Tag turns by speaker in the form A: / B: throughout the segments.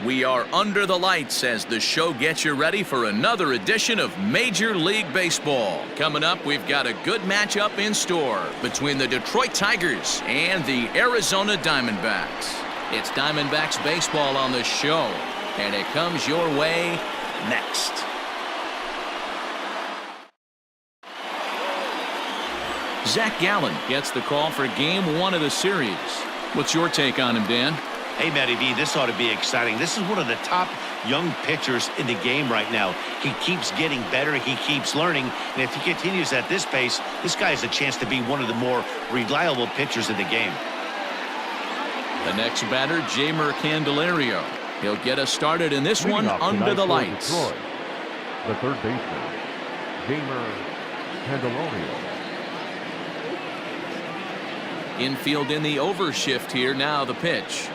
A: We are under the lights as the show gets you ready for another edition of Major League Baseball. Coming up, we've got a good matchup in store between the Detroit Tigers and the Arizona Diamondbacks. It's Diamondbacks baseball on the show, and it comes your way next. Zac Gallen gets the call for Game 1 of the series. What's your take on him, Dan?
B: Hey, Matty V, this ought to be exciting. This is one of the top young pitchers in the game right now. He keeps getting better. He keeps learning. And if he continues at this pace, this guy has a chance to be one of the more reliable pitchers in the game.
A: The next batter, Jeimer Candelario. He'll get us started in this one under the lights.
C: Detroit, the third baseman, Jeimer Candelario.
A: Infield in the overshift here. Now the pitch.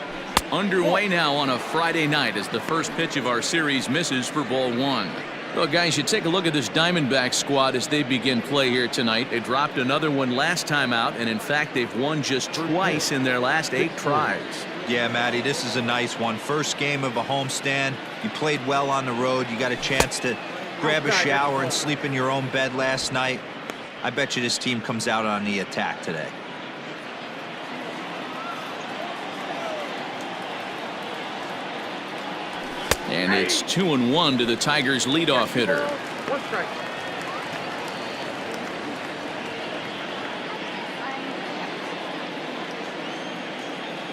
A: Underway now on a Friday night as the first pitch of our series misses for ball 1. Well, guys, you take a look at this Diamondback squad as they begin play here tonight. They dropped another one last time out, and in fact, they've won just twice in their last 8 tries.
D: Yeah, Matty, this is a nice one. First game of a homestand. You played well on the road. You got a chance to grab a shower and sleep in your own bed last night. I bet you this team comes out on the attack today.
A: And it's 2-1 to the Tigers' leadoff hitter.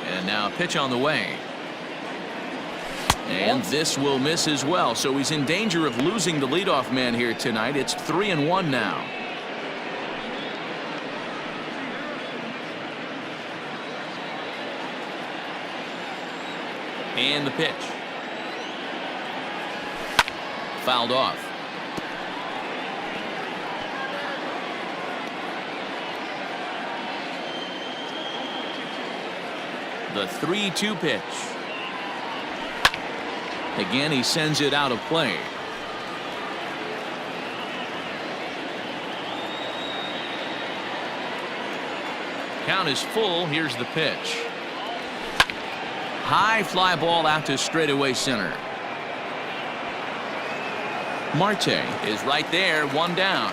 A: And now a pitch on the way. And this will miss as well. So he's in danger of losing the leadoff man here tonight. It's 3-1 now. And the pitch. Fouled off. The 3-2 pitch. Again, he sends it out of play. Count is full. Here's the pitch. High fly ball out to straightaway center. Marte is right there, 1 down.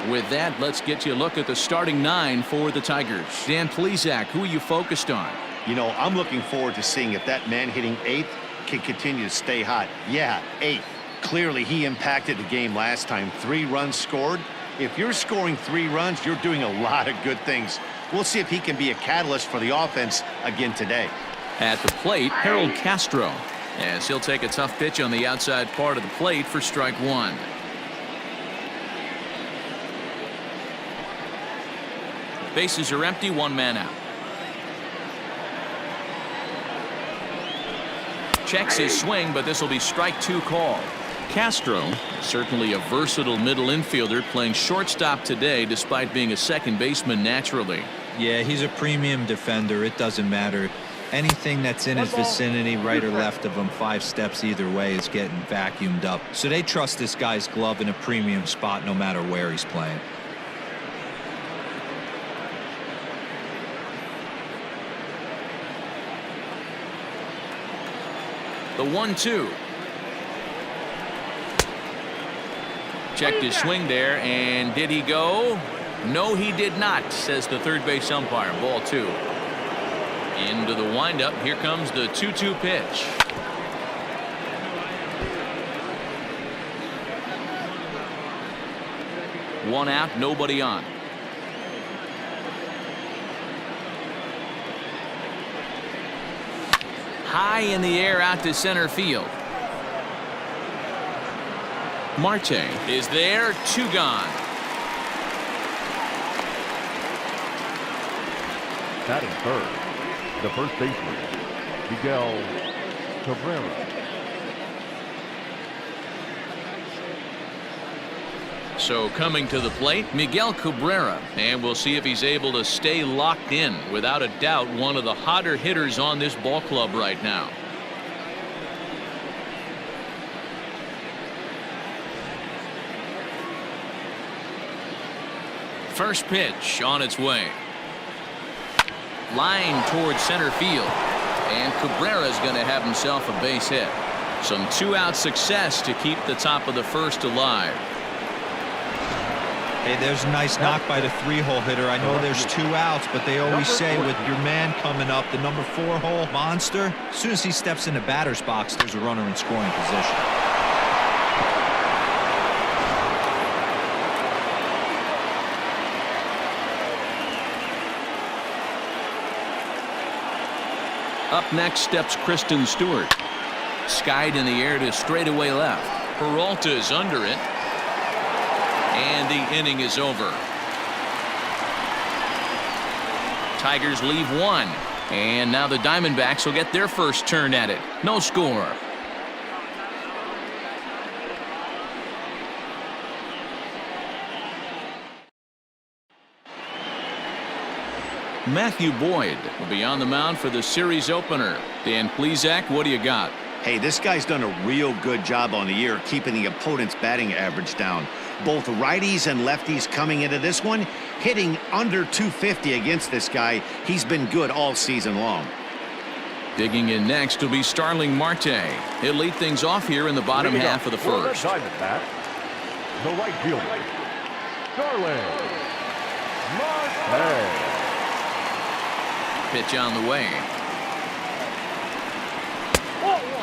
A: With that, let's get you a look at the starting 9 for the Tigers. Dan Plesac, who are you focused on?
B: You know, I'm looking forward to seeing if that man hitting 8th can continue to stay hot. Yeah, 8th. Clearly, he impacted the game last time. 3 runs scored. If you're scoring 3 runs, you're doing a lot of good things. We'll see if he can be a catalyst for the offense again today.
A: At the plate, Harold Castro. As he'll take a tough pitch on the outside part of the plate for strike 1. Bases are empty, 1 man out. Checks his swing, but this will be strike 2 call. Castro, certainly a versatile middle infielder, playing shortstop today despite being a second baseman naturally.
D: Yeah, he's a premium defender. It doesn't matter. Anything that's in his vicinity, right or left of him, 5 steps either way, is getting vacuumed up. So they trust this guy's glove in a premium spot no matter where he's playing.
A: The 1-2. Checked his swing there, and did he go? No, he did not, says the third base umpire. Ball 2. Into the windup. Here comes the 2-2 pitch. One out, nobody on. High in the air out to center field. Marte is there, 2 gone.
C: Batting third, the first baseman, Miguel Cabrera.
A: So coming to the plate, Miguel Cabrera, and we'll see if he's able to stay locked in. Without a doubt, one of the hotter hitters on this ball club right now. First pitch on its way. Line towards center field. And Cabrera's going to have himself a base hit. Some two-out success to keep the top of the first alive.
D: Hey, there's a nice knock by the 3-hole hitter. I know there's 2 outs, but they always say with your man coming up, the number 4-hole monster, as soon as he steps in the batter's box, there's a runner in scoring position.
A: Up next steps Christin Stewart. Skied in the air to straightaway left. Peralta's under it. And the inning is over. Tigers leave 1. And now the Diamondbacks will get their first turn at it. No score. Matthew Boyd will be on the mound for the series opener. Dan Plesac, what do you got?
B: Hey, this guy's done a real good job on the year keeping the opponent's batting average down. Both righties and lefties coming into this one hitting under 250 against this guy. He's been good all season long.
A: Digging in next will be Starling Marte. He'll lead things off here in the bottom half of the first.
C: The right fielder, Starling Marte.
A: Pitch on the way.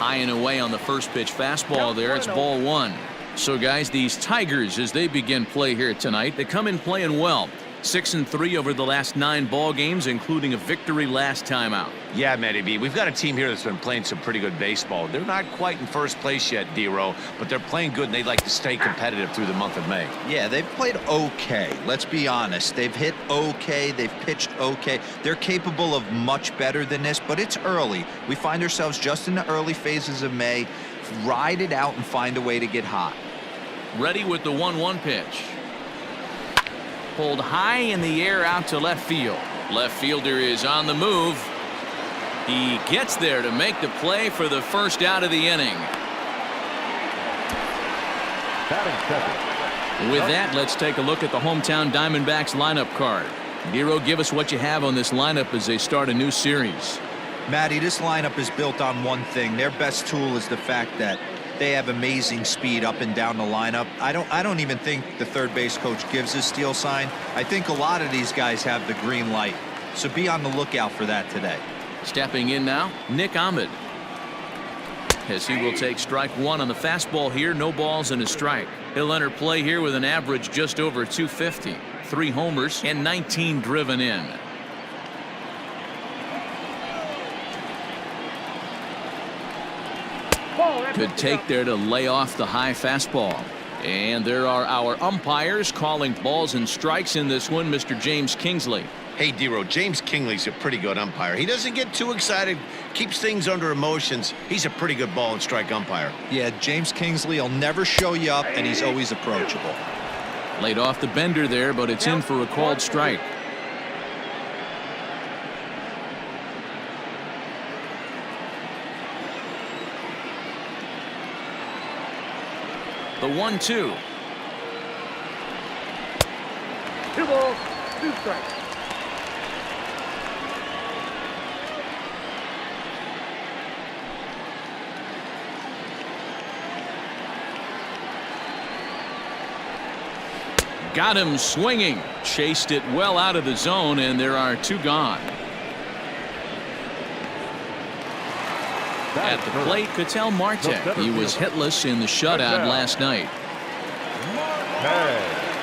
A: High and away on the first pitch fastball there. It's ball 1. So guys, these Tigers, as they begin play here tonight, they come in playing well. 6-3 over the last 9 ball games, including a victory last time out.
B: Yeah, Matty B, we've got a team here that's been playing some pretty good baseball. They're not quite in first place yet, D-Row, but they're playing good and they'd like to stay competitive through the month of May.
D: Yeah, they've played okay. Let's be honest. They've hit okay. They've pitched okay. They're capable of much better than this, but it's early. We find ourselves just in the early phases of May. Ride it out and find a way to get hot.
A: Ready with the 1-1 pitch. Pulled high in the air out to left field. Left fielder is on the move. He gets there to make the play for the first out of the inning. With that, let's take a look at the hometown Diamondbacks lineup card. Nero, give us what you have on this lineup as they start a new series.
D: Matty, this lineup is built on one thing. Their best tool is the fact that they have amazing speed up and down the lineup. I don't even think the third base coach gives a steal sign. I think a lot of these guys have the green light. So be on the lookout for that today.
A: Stepping in now, Nick Ahmed. As he will take strike 1 on the fastball here. No balls and a strike. He'll enter play here with an average just over 250. 3 homers and 19 driven in. Good take there to lay off the high fastball. And there are our umpires calling balls and strikes in this one. Mr. James Kingsley.
B: Hey, D-Row, James Kingley's a pretty good umpire. He doesn't get too excited, keeps things under emotions. He's a pretty good ball and strike umpire.
D: Yeah, James Kingsley will never show you up, and he's always approachable.
A: Laid off the bender there, but it's in for a called strike. The 1-2.
C: 2 balls, 2 strikes.
A: Got him swinging. Chased it well out of the zone, and there are 2 gone. At the plate, Ketel Marte. He was hitless in the shutout last night.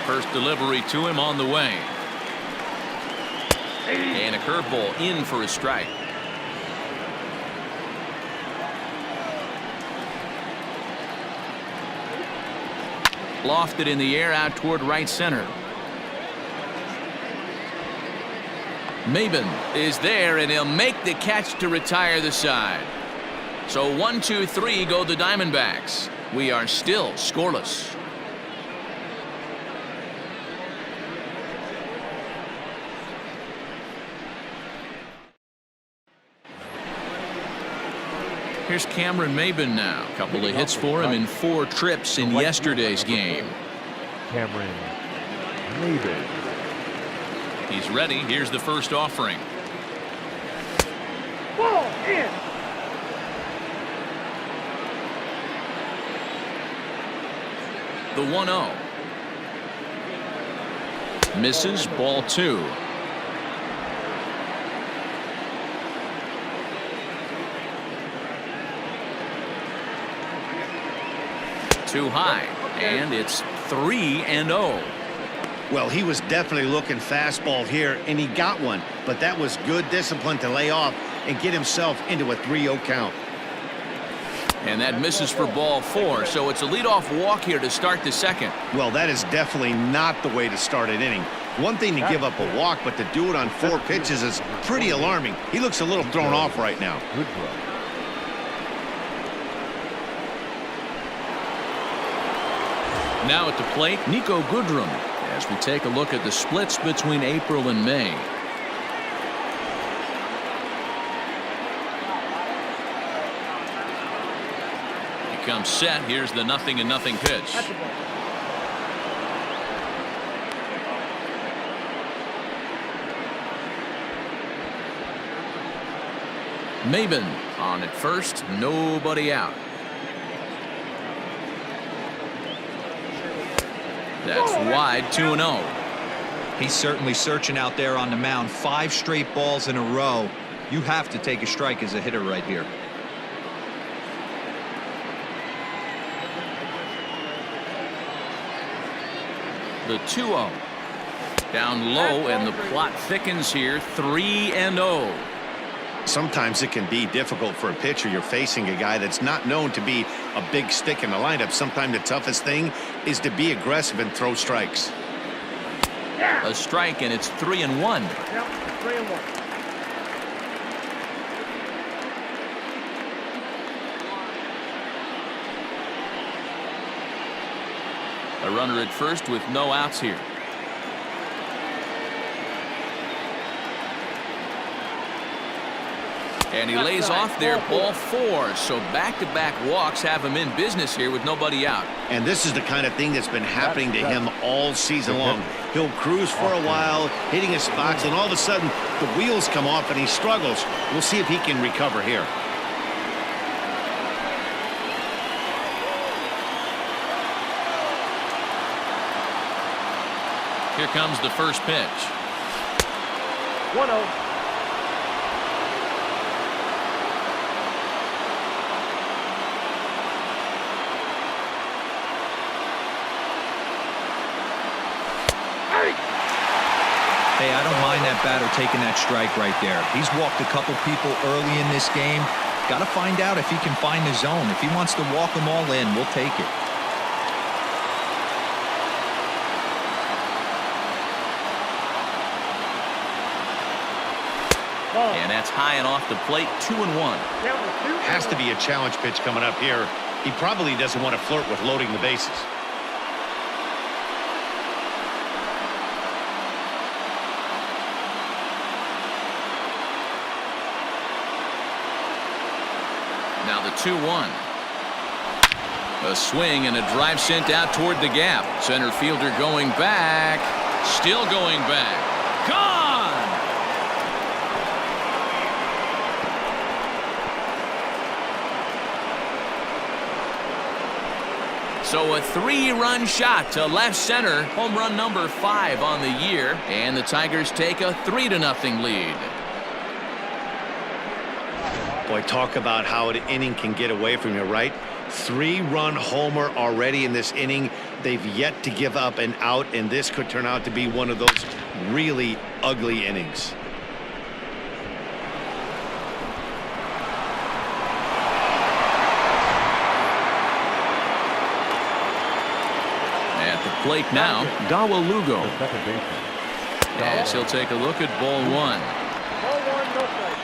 A: First delivery to him on the way. And a curveball in for a strike. Lofted in the air out toward right center. Maybin is there, and he'll make the catch to retire the side. So 1-2-3 go the Diamondbacks. We are still scoreless. Here's Cameron Maybin now. A couple of hits for him in 4 trips in yesterday's game.
C: Cameron Maybin.
A: He's ready. Here's the first offering.
C: In.
A: The 1-0. Misses, ball 2. Too high, and it's 3-0.
B: Well, he was definitely looking fastball here, and he got one. But that was good discipline to lay off and get himself into a 3-0 count.
A: And that misses for ball 4, so it's a leadoff walk here to start the second.
B: Well, that is definitely not the way to start an inning. One thing to give up a walk, but to do it on 4 pitches is pretty alarming. He looks a little thrown off right now.
C: Goodrum.
A: Now at the plate, Niko Goodrum, as we take a look at the splits between April and May. He comes set. Here's the 0-0 pitch. Maybin on at first, nobody out. That's wide, 2-0.
D: He's certainly searching out there on the mound. 5 straight balls in a row. You have to take a strike as a hitter right here.
A: The 2-0. Down low, and the plot thickens here, 3-0.
B: Sometimes it can be difficult for a pitcher. You're facing a guy that's not known to be a big stick in the lineup. Sometimes the toughest thing is to be aggressive and throw strikes.
A: A strike, and it's 3-1.
C: Yep, 3-1.
A: A runner at first with no outs here. And he lays off there, ball 4. So back-to-back walks have him in business here with nobody out.
B: And this is the kind of thing that's been happening to him all season long. He'll cruise for a while, hitting his spots, and all of a sudden the wheels come off and he struggles. We'll see if he can recover here.
A: Here comes the first pitch.
C: 1-0.
D: Hey, I don't mind that batter taking that strike right there. He's walked a couple people early in this game. Got to find out if he can find the zone. If he wants to walk them all in, we'll take it.
A: And that's high and off the plate, 2-1.
B: Has to be a challenge pitch coming up here. He probably doesn't want to flirt with loading the bases.
A: Now the 2-1. A swing and a drive sent out toward the gap. Center fielder going back. Still going back. Gone! So a 3-run shot to left center. Home run number 5 on the year. And the Tigers take a 3-0 lead.
B: Boy, talk about how an inning can get away from you, right? 3-run homer already in this inning. They've yet to give up an out, and this could turn out to be one of those really ugly innings.
A: At the plate now, Dawel Lugo.
C: The second baseman.
A: Yes, he'll take a look at ball 1.
C: Ball 1, no strike.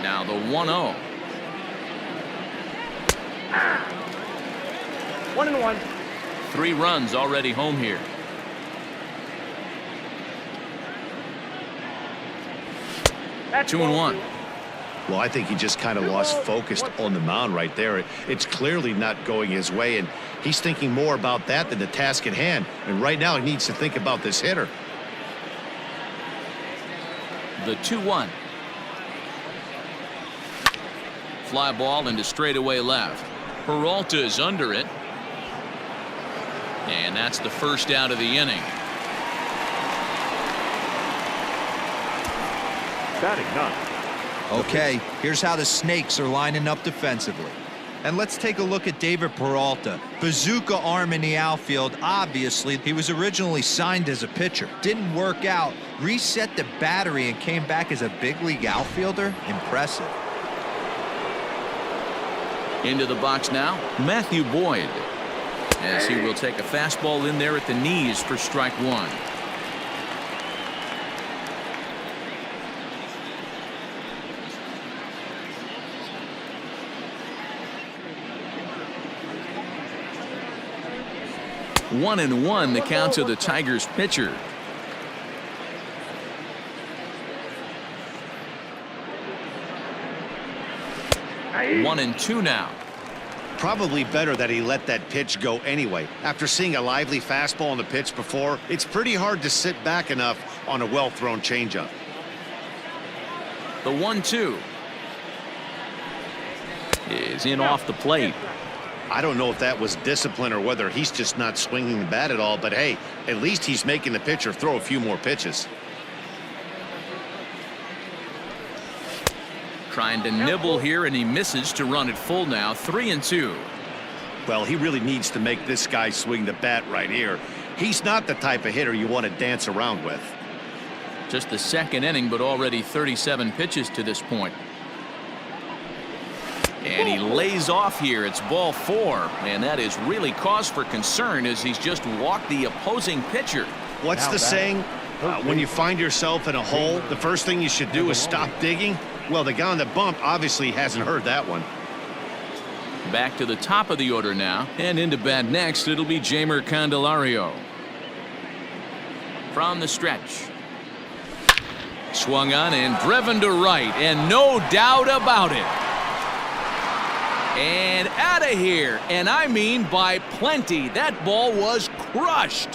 A: Now the 1-0.
C: 1-1.
A: 3 runs already home here.
C: That's
A: 2-1.
B: Well, I think he just kind of lost focus on the mound right there. It's clearly not going his way, and he's thinking more about that than the task at hand. And right now he needs to think about this hitter.
A: The 2-1. Fly ball into straightaway left. Peralta is under it. And that's the first out of the inning.
C: Batting none.
D: Okay, here's how the Snakes are lining up defensively. And let's take a look at David Peralta. Bazooka arm in the outfield. Obviously, he was originally signed as a pitcher. Didn't work out. Reset the battery and came back as a big league outfielder. Impressive.
A: Into the box now, Matthew Boyd. As he will take a fastball in there at the knees for strike one. One and one, the count to the Tigers pitcher. One and two now.
B: Probably better that he let that pitch go anyway. After seeing a lively fastball on the pitch before, it's pretty hard to sit back enough on a well-thrown changeup.
A: The 1-2 is in off the plate.
B: I don't know if that was discipline or whether he's just not swinging the bat at all, but hey, at least he's making the pitcher throw a few more pitches.
A: Trying to nibble here, and he misses to run it full now. 3-2.
B: Well, he really needs to make this guy swing the bat right here. He's not the type of hitter you want to dance around with.
A: Just the second inning, but already 37 pitches to this point. And he lays off here. It's ball four, and that is really cause for concern as he's just walked the opposing pitcher.
B: What's the saying? When you find yourself in a hole, the first thing you should do is stop digging. Well, the guy on the bump obviously hasn't heard that one.
A: Back to the top of the order now, and into bat next, it'll be Jeimer Candelario. From the stretch. Swung on and driven to right, and no doubt about it. And out of here, and I mean by plenty. That ball was crushed.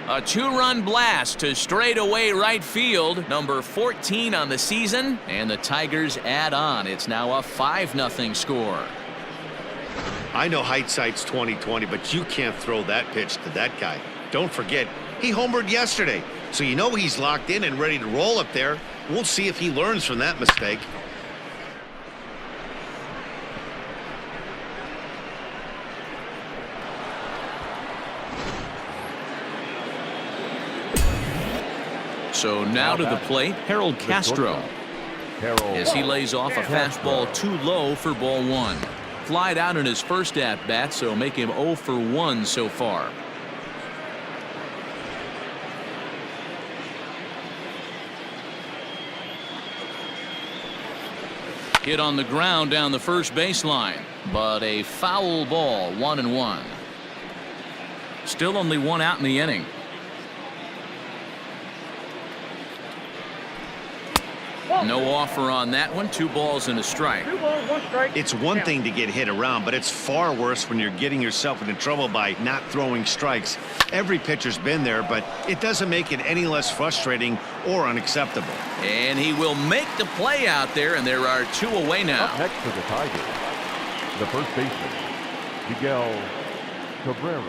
A: A two-run blast to straightaway right field, number 14 on the season, and the Tigers add on. It's now a 5-0 score.
B: I know hindsight's 20/20, but you can't throw that pitch to that guy. Don't forget, he homered yesterday, so you know he's locked in and ready to roll up there. We'll see if he learns from that mistake.
A: So now to the plate, Harold Castro. As he lays off a fastball too low for ball one. Flied out in his first at-bat, so make him 0 for 1 so far. Hit on the ground down the first baseline, but a foul ball. 1-1. Still only one out in the inning. No offer on that one. 2 balls and a strike.
C: 2 balls, 1 strike.
B: It's one thing to get hit around, but it's far worse when you're getting yourself into trouble by not throwing strikes. Every pitcher's been there, but it doesn't make it any less frustrating or unacceptable.
A: And he will make the play out there, and there are 2 away now.
E: Up next to the Tigers, the first baseman, Miguel Cabrera.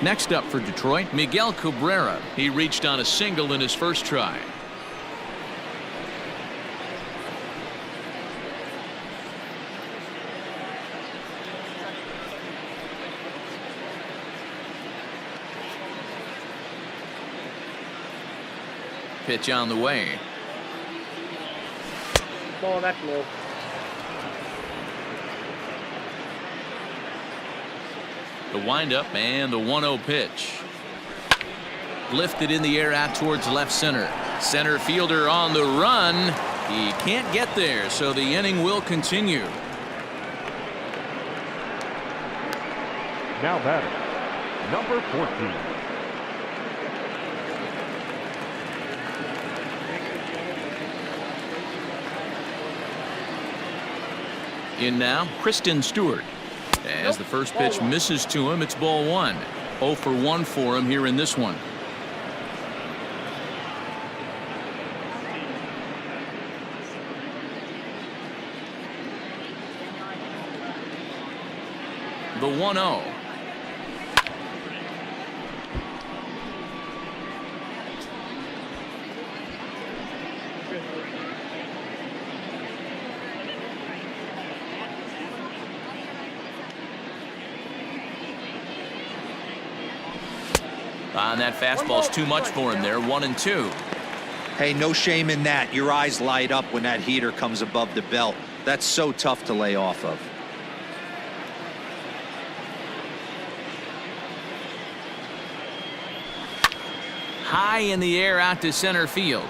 A: Next up for Detroit, Miguel Cabrera. He reached on a single in his first try. Pitch on the way.
C: Ball, that's low.
A: The windup and the 1-0 pitch. Lifted in the air out towards left center. Center fielder on the run. He can't get there, so the inning will continue.
E: Now batting, number 14,
A: In now, Christin Stewart. As the first pitch misses to him, it's ball 1. 0 for 1 for him here in this one. The 1-0. And that fastball's too much for him there. 1-2.
D: Hey, no shame in that. Your eyes light up when that heater comes above the belt. That's so tough to lay off of.
A: High in the air out to center field.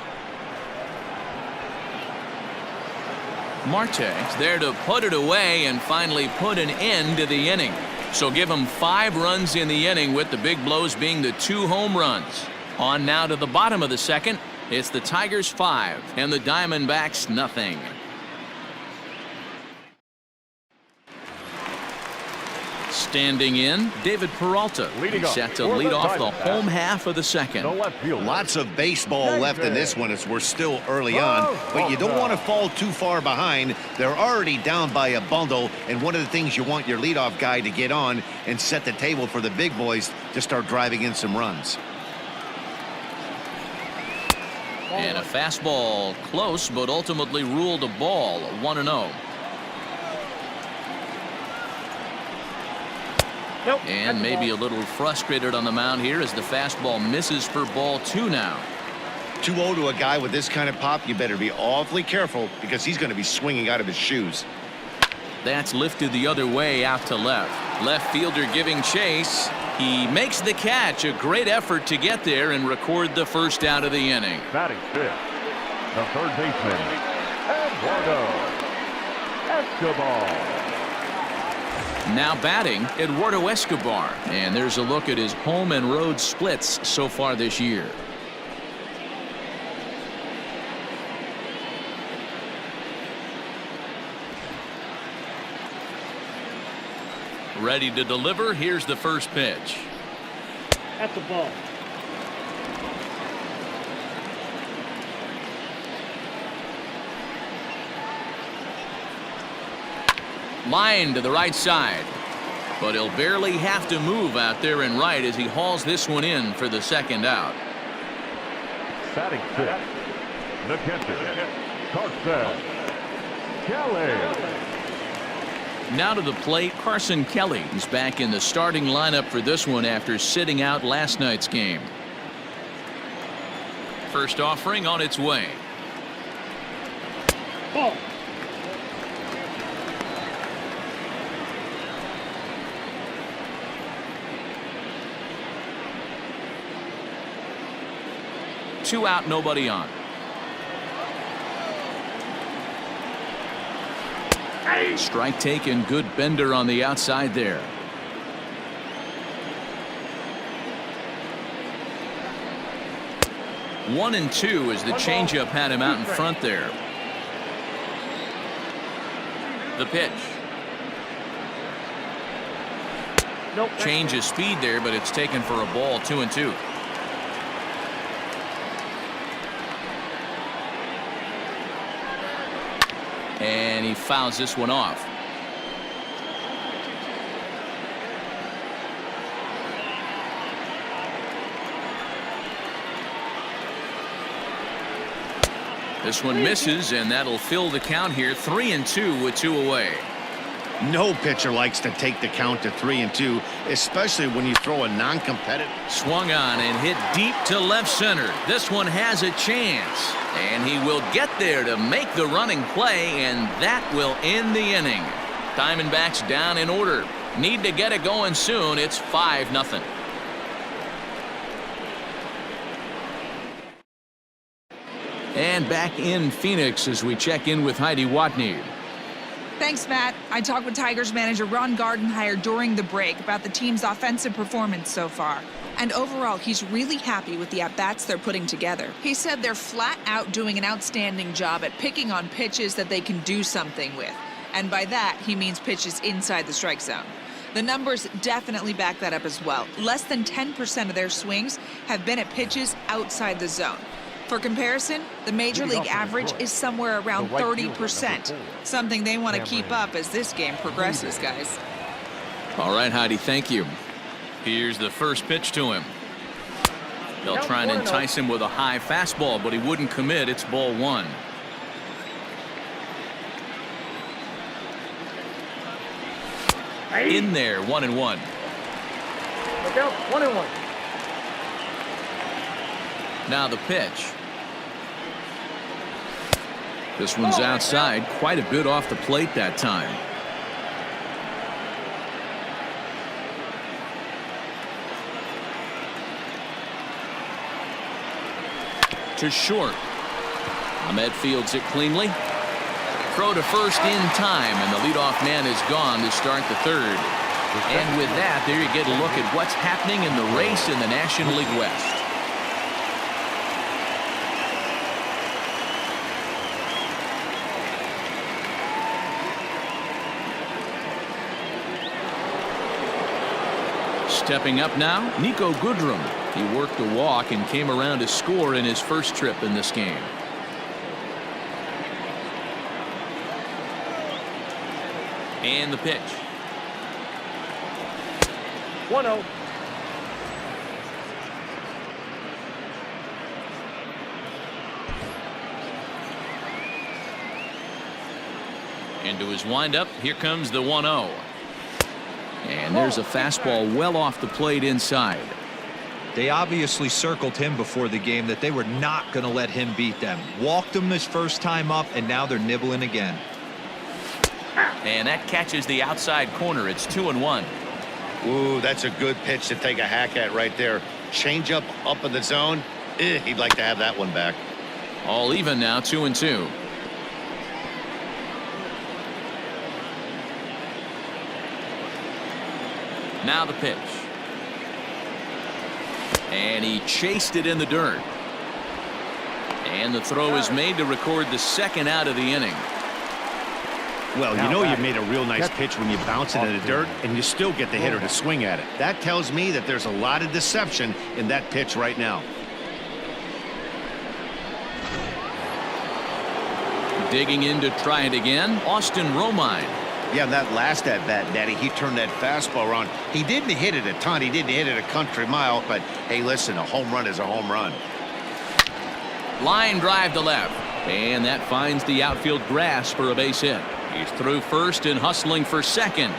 A: Marte's there to put it away and finally put an end to the inning. So give him 5 runs in the inning, with the big blows being the 2 home runs. On now to the bottom of the second. It's the Tigers 5 and the Diamondbacks nothing. Standing in, David Peralta. He's set to lead off the home half of the second.
B: Lots of baseball left in this one as we're still early on, but you don't want to fall too far behind. They're already down by a bundle, and one of the things you want your leadoff guy to get on and set the table for the big boys to start driving in some runs.
A: And a fastball close, but ultimately ruled a ball. 1-0. And maybe a little frustrated on the mound here as the fastball misses for ball 2 now.
B: 2-0 to a guy with this kind of pop, you better be awfully careful because he's going to be swinging out of his shoes.
A: That's lifted the other way out to left. Left fielder giving chase. He makes the catch. A great effort to get there and record the first out of the inning.
E: Batting fifth, the third baseman, Eduardo Escobar.
A: Now batting, Eduardo Escobar. And there's a look at his home and road splits so far this year. Ready to deliver. Here's the first pitch.
C: That's a ball.
A: Line to the right side, but he'll barely have to move out there in right as he hauls this one in for the second out.
E: Batting fifth, the catcher, Carson Kelly.
A: Now to the plate, Carson Kelly. He's back in the starting lineup for this one after sitting out last night's game. First offering on its way.
C: Ball.
A: Two out, nobody on. Strike taken, good bender on the outside there. One and two as the changeup had him out in front there. The pitch. Change of speed there, but it's taken for a ball. 2-2. And he fouls this one off. This one misses, and that'll fill the count here. 3-2 with 2 away.
B: No pitcher likes to take the count to 3-2, especially when you throw a non-competitive.
A: Swung on and hit deep to left center. This one has a chance, and he will get there to make the running play, and that will end the inning. Diamondbacks down in order. Need to get it going soon. It's 5-0. And back in Phoenix as we check in with Heidi Watney.
F: Thanks, Matt. I talked with Tigers manager Ron Gardenhire during the break about the team's offensive performance so far. And overall, he's really happy with the at-bats they're putting together. He said they're flat out doing an outstanding job at picking on pitches that they can do something with. And by that, he means pitches inside the strike zone. The numbers definitely back that up as well. Less than 10% of their swings have been at pitches outside the zone. For comparison, the Major League average is somewhere around 30%, something they want to keep up as this game progresses, guys.
A: All right, Heidi, thank you. Here's the first pitch to him. They'll try and entice him with a high fastball, but he wouldn't commit. It's ball one. In there, 1-1.
C: Look out, 1-1.
A: Now the pitch. This one's outside, quite a bit off the plate that time. To short. Ahmed fields it cleanly. Throw to first in time, and the leadoff man is gone to start the third. And with that, there you get a look at what's happening in the race in the National League West. Stepping up now, Niko Goodrum. He worked a walk and came around to score in his first trip in this game. And the pitch.
C: 1-0.
A: Into his windup, here comes the 1-0. And there's a fastball well off the plate inside.
D: They obviously circled him before the game that they were not going to let him beat them. Walked him his first time up, and now they're nibbling again.
A: And that catches the outside corner. It's 2-1.
B: Ooh, that's a good pitch to take a hack at right there. Change up in the zone. He'd like to have that one back.
A: All even now, 2-2. Now the pitch. And he chased it in the dirt. And the throw is made to record the second out of the inning.
B: Well, you know you made a real nice pitch when you bounce it in the dirt and you still get the hitter to swing at it. That tells me that there's a lot of deception in that pitch right now.
A: Digging in to try it again, Austin Romine.
B: Yeah, that last at-bat, Daddy, he turned that fastball around. He didn't hit it a ton. He didn't hit it a country mile. But, hey, listen, a home run is a home run.
A: Line drive to left. And that finds the outfield grass for a base hit. He's through first and hustling for second.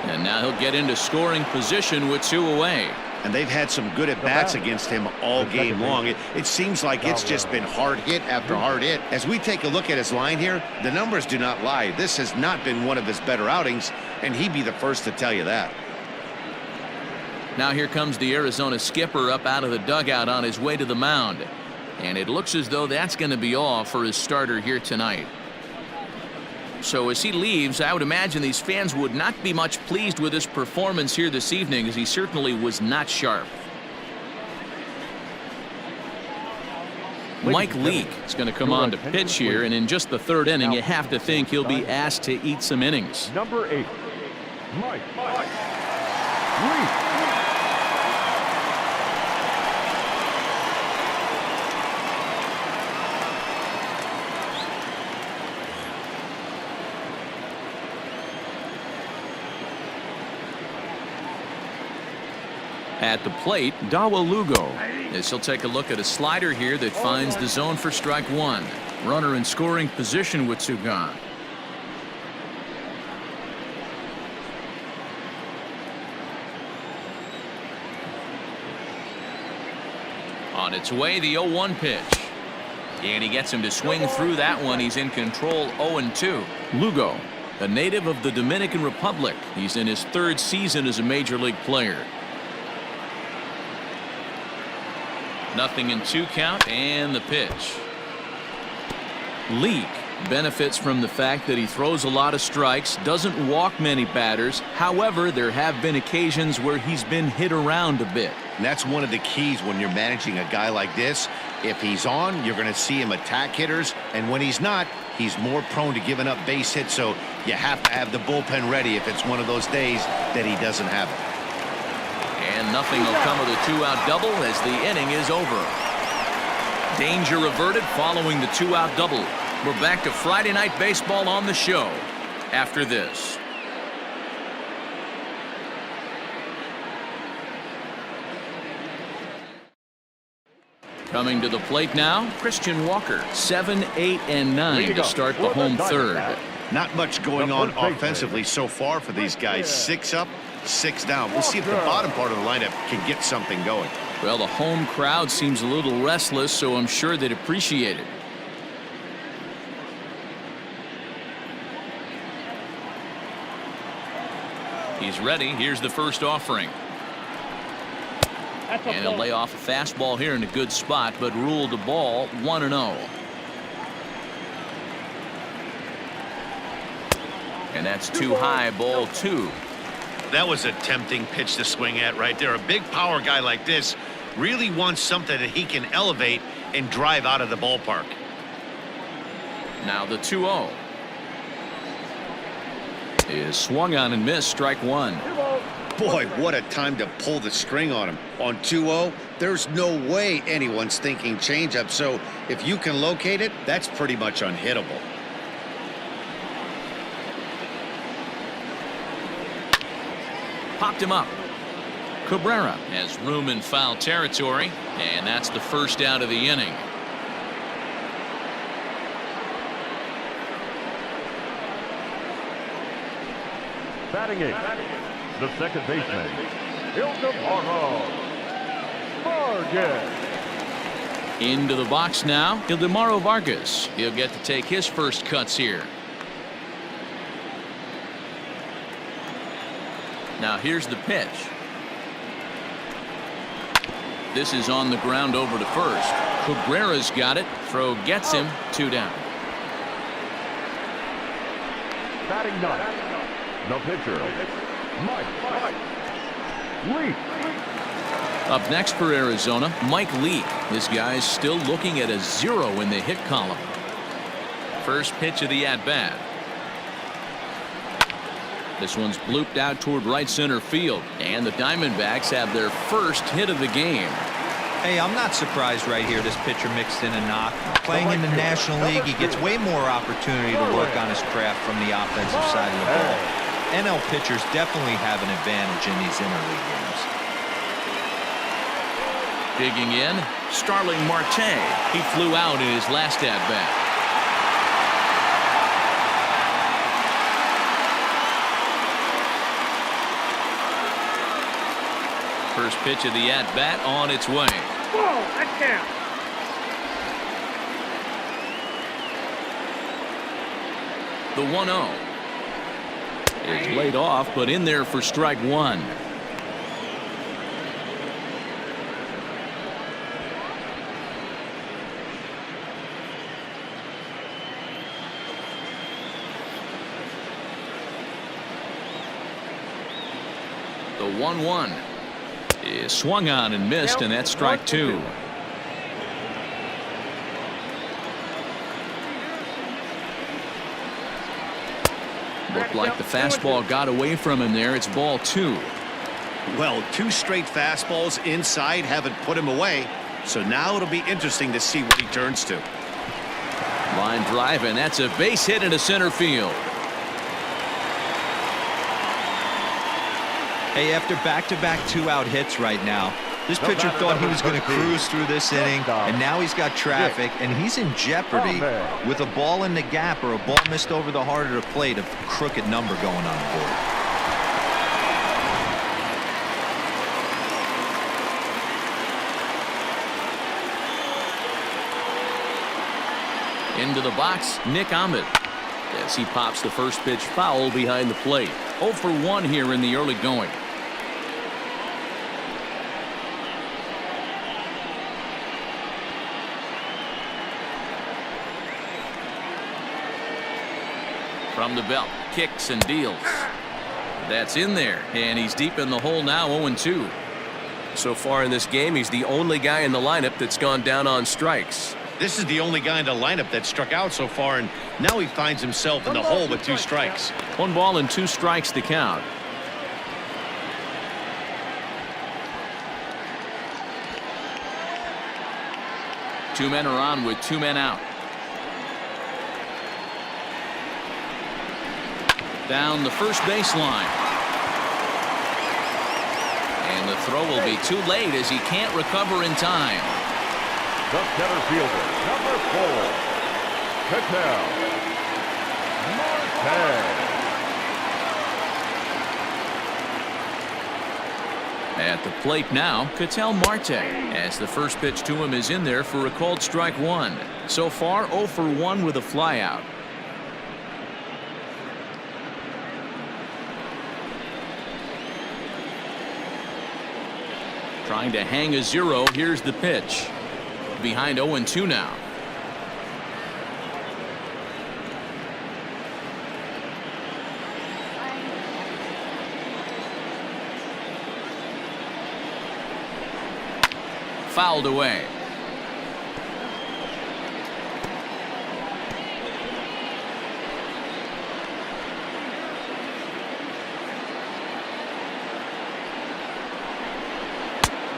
A: And now he'll get into scoring position with two away.
B: And they've had some good at-bats against him all game long. It seems like it's just been hard hit after hard hit. As we take a look at his line here, the numbers do not lie. This has not been one of his better outings, and he'd be the first to tell you that.
A: Now here comes the Arizona skipper up out of the dugout on his way to the mound. And it looks as though that's going to be all for his starter here tonight. So as he leaves, I would imagine these fans would not be much pleased with his performance here this evening, as he certainly was not sharp. Mike Leake is going to come on to pitch here, and in just the third inning, you have to think he'll be asked to eat some innings.
E: Number 8, Mike Leake.
A: At the plate, Dawel Lugo. As he'll take a look at a slider here that finds the zone for strike one. Runner in scoring position with two gone. On its way, the 0-1 pitch. And he gets him to swing through that one. He's in control, 0-2. Lugo, a native of the Dominican Republic. He's in his third season as a major league player. Nothing in 2 count, and the pitch. Leake benefits from the fact that he throws a lot of strikes, doesn't walk many batters. However, there have been occasions where he's been hit around a bit.
B: And that's one of the keys when you're managing a guy like this. If he's on, you're going to see him attack hitters, and when he's not, he's more prone to giving up base hits, so you have to have the bullpen ready if it's one of those days that he doesn't have it.
A: And nothing will come of the 2-out double as the inning is over. Danger averted following the 2-out double. We're back to Friday Night Baseball on the show after this. Coming to the plate now, Christian Walker, 7, 8, and 9 to start the home third.
B: Not much going on offensively so far for these guys. 6 up, 6 down. We'll see if the bottom part of the lineup can get something going.
A: Well, the home crowd seems a little restless, so I'm sure they'd appreciate it. He's ready. Here's the first offering. And he'll lay off a fastball here in a good spot, but ruled a ball 1-0. And that's too high, ball 2.
B: That was a tempting pitch to swing at right there. A big power guy like this really wants something that he can elevate and drive out of the ballpark.
A: Now the 2-0 is swung on and missed, strike 1.
B: Boy, what a time to pull the string on him. On 2-0, there's no way anyone's thinking changeup, so if you can locate it, that's pretty much unhittable.
A: Popped him up. Cabrera has room in foul territory, and that's the first out of the inning.
E: Batting eighth, the second baseman, Ildemaro Vargas.
A: Into the box now, Ildemaro Vargas. He'll get to take his first cuts here. Now here's the pitch. This is on the ground over to first. Cabrera's got it. Throw gets him. 2 down.
E: Batting ninth, the pitcher, Mike Leake.
A: Up next for Arizona, Mike Leake. This guy's still looking at a 0 in the hit column. First pitch of the at-bat. This one's blooped out toward right center field, and the Diamondbacks have their first hit of the game.
D: Hey, I'm not surprised right here this pitcher mixed in a knock. Playing in the National League, he gets way more opportunity to work on his craft from the offensive side of the ball. NL pitchers definitely have an advantage in these interleague games.
A: Digging in, Starling Marte. He flew out in his last at-bat. First pitch of the at-bat on its way.
C: Whoa, that count.
A: The 1-0 is laid off, but in there for strike 1. The 1-1 is swung on and missed, and that's strike 2. Looked like the fastball got away from him there. It's ball 2.
B: Well, 2 straight fastballs inside haven't put him away, so now it'll be interesting to see what he turns to.
A: Line drive, and that's a base hit into center field.
D: Hey, after back-to-back 2-out hits right now, this pitcher thought he was going to cruise through this inning, and now he's got traffic, and he's in jeopardy with a ball in the gap or a ball missed over the heart of the plate, a crooked number going on the board.
A: Into the box, Nick Ahmed. As he pops the first pitch foul behind the plate. 0 for 1 here in the early going. From the belt, kicks and deals. That's in there, and he's deep in the hole now, 0-2.
G: So far in this game, he's the only guy in the lineup that's gone down on strikes.
B: This is the only guy in the lineup that struck out so far, and now he finds himself in the hole with 2 strikes.
A: 1 ball and 2 strikes to count. Two men are on with 2 men out. Down the first baseline. And the throw will be too late as he can't recover in time.
E: The center fielder, number 4, Ketel Marte.
A: At the plate now, Ketel Marte, as the first pitch to him is in there for a called strike 1. So far, 0 for 1 with a flyout. Trying to hang a 0. Here's the pitch. Behind 0-2 now. Fouled away.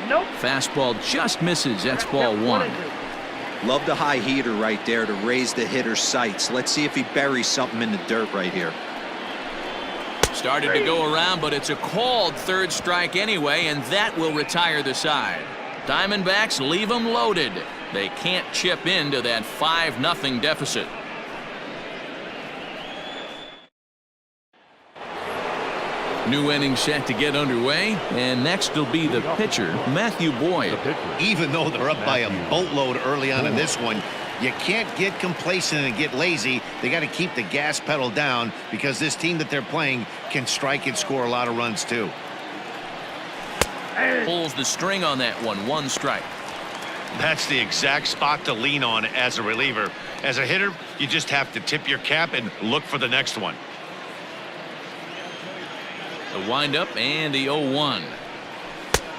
C: Nope.
A: Fastball just misses. That's ball 1.
D: Love the high heater right there to raise the hitter's sights. Let's see if he buries something in the dirt right here.
A: Started to go around, but it's a called 3rd strike anyway, and that will retire the side. Diamondbacks leave them loaded. They can't chip into that 5-0 deficit. New inning set to get underway, and next will be the pitcher, Matthew Boyd.
B: Even though they're up by a boatload early on in this one, you can't get complacent and get lazy. They got to keep the gas pedal down because this team that they're playing can strike and score a lot of runs too.
A: Pulls the string on that one. 1 strike.
B: That's the exact spot to lean on as a reliever. As a hitter, you just have to tip your cap and look for the next one.
A: The windup and the 0-1.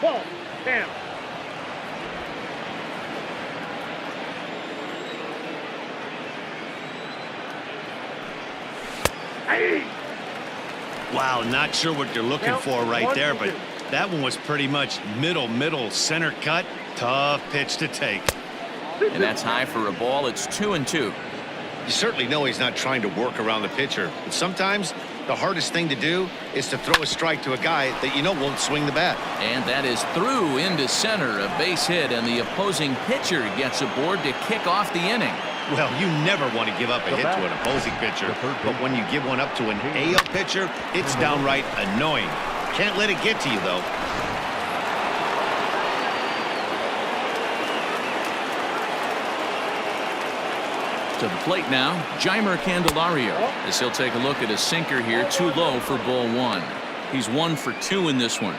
C: Ball. Down.
B: Wow, not sure what you're looking for right there, but that one was pretty much middle center cut. Tough pitch to take.
A: And that's high for a ball. It's 2-2.
B: You certainly know he's not trying to work around the pitcher, but sometimes the hardest thing to do is to throw a strike to a guy that you know won't swing the bat.
A: And that is through into center, a base hit, and the opposing pitcher gets aboard to kick off the inning.
B: Well, you never want to give up a hit to an opposing pitcher, but when you give one up to an AL pitcher, it's downright annoying. Can't let it get to you, though.
A: To the plate now, Jeimer Candelario, as he'll take a look at a sinker here, too low for ball 1. He's 1 for 2 in this one.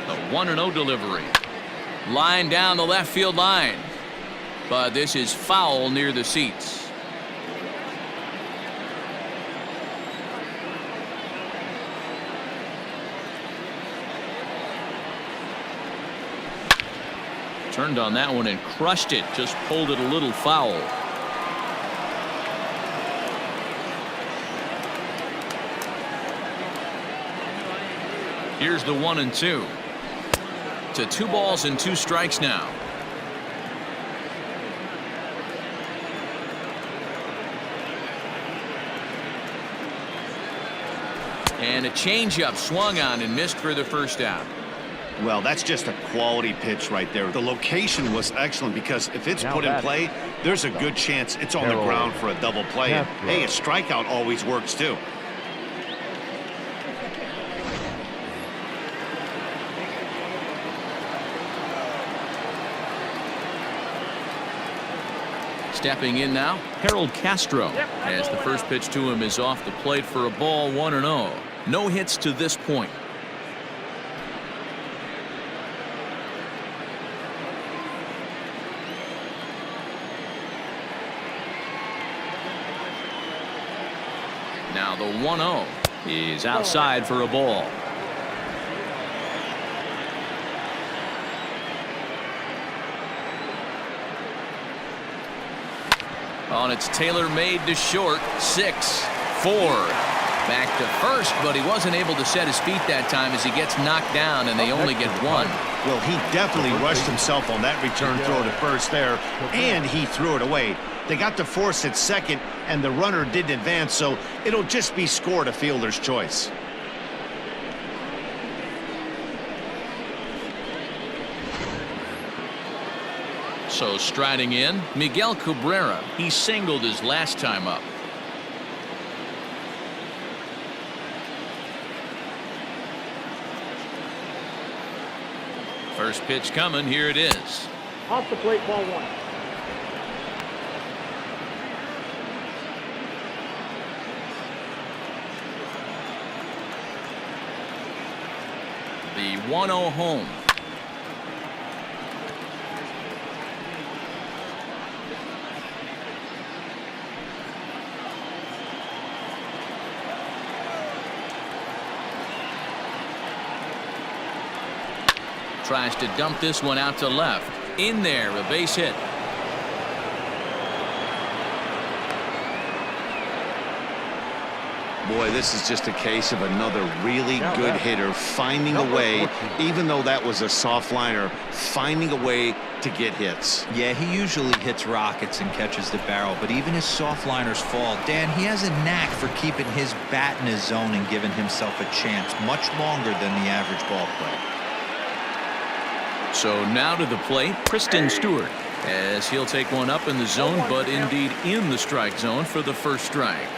A: The 1-0 delivery. Line down the left field line. But this is foul near the seats. Turned on that one and crushed it. Just pulled it a little foul. Here's the 1-2. To 2 balls and 2 strikes now. And a changeup swung on and missed for the first out.
B: Well, that's just a quality pitch right there. The location was excellent because if it's put in play, there's a good chance it's on the ground for a double play. And, hey, a strikeout always works too.
A: Stepping in now, Castro, as the first pitch to him is off the plate for a ball. 1-0. No hits to this point. Now the 1-0 is outside for a ball. On it's tailor-made to short. 6-4. Back to first, but he wasn't able to set his feet that time as he gets knocked down, and they only get one.
B: Well, he definitely rushed himself on that return throw to first there, and he threw it away. They got to force at second, and the runner didn't advance, so it'll just be scored a fielder's choice.
A: So striding in, Miguel Cabrera. He singled his last time up. First pitch coming. Here it is.
C: Off the plate, ball 1.
A: The 1-0 home. Tries to dump this one out to left. In there, a base hit.
B: Boy, this is just a case of another really good hitter finding a way, even though that was a soft liner, finding a way to get hits.
D: Yeah, he usually hits rockets and catches the barrel, but even his soft liners fall. Dan, he has a knack for keeping his bat in his zone and giving himself a chance much longer than the average ball player.
A: So now to the plate, Christin Stewart, as he'll take one up in the zone, but indeed in the strike zone for the first strike.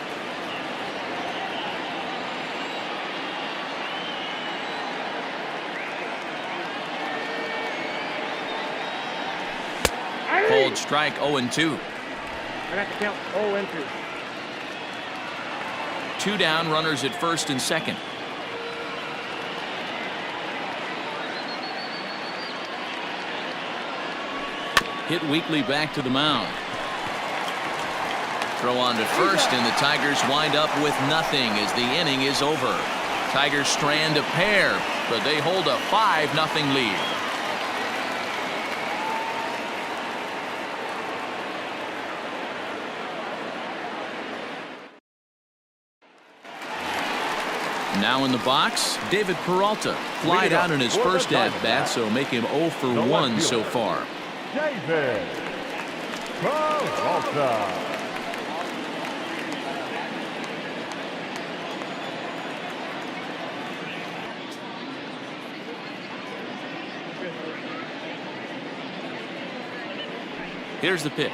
A: Cold strike, 0-2.
C: I got the count 0-2.
A: 2 down, runners at first and second. Hit weakly back to the mound. Throw on to first, and the Tigers wind up with nothing as the inning is over. Tigers strand a pair, but they hold a 5-0 lead. Now in the box, David Peralta. Flied out in his first at-bat, so make him 0 for 1 so far.
E: Jeimer Candelario.
A: Here's the pitch.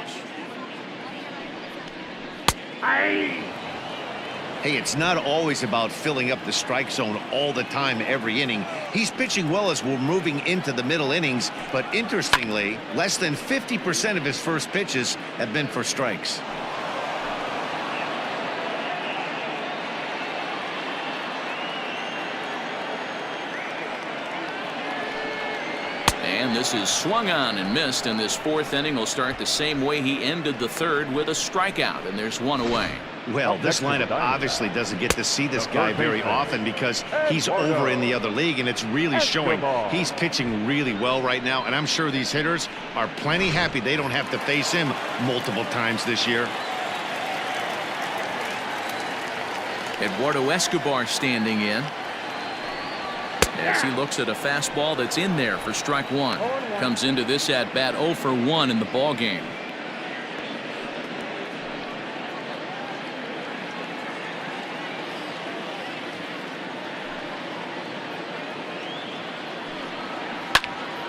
B: Hey, it's not always about filling up the strike zone all the time every inning. He's pitching well as we're moving into the middle innings, but interestingly, less than 50% of his first pitches have been for strikes.
A: And this is swung on and missed, and this fourth inning will start the same way he ended the third, with a strikeout, and there's one away.
B: Well, this lineup obviously doesn't get to see this guy very often because he's over in the other league, and it's really showing. He's pitching really well right now, and I'm sure these hitters are plenty happy they don't have to face him multiple times this year.
A: Eduardo Escobar standing in as he looks at a fastball that's in there for strike 1. Comes into this at bat 0 for 1 in the ball game.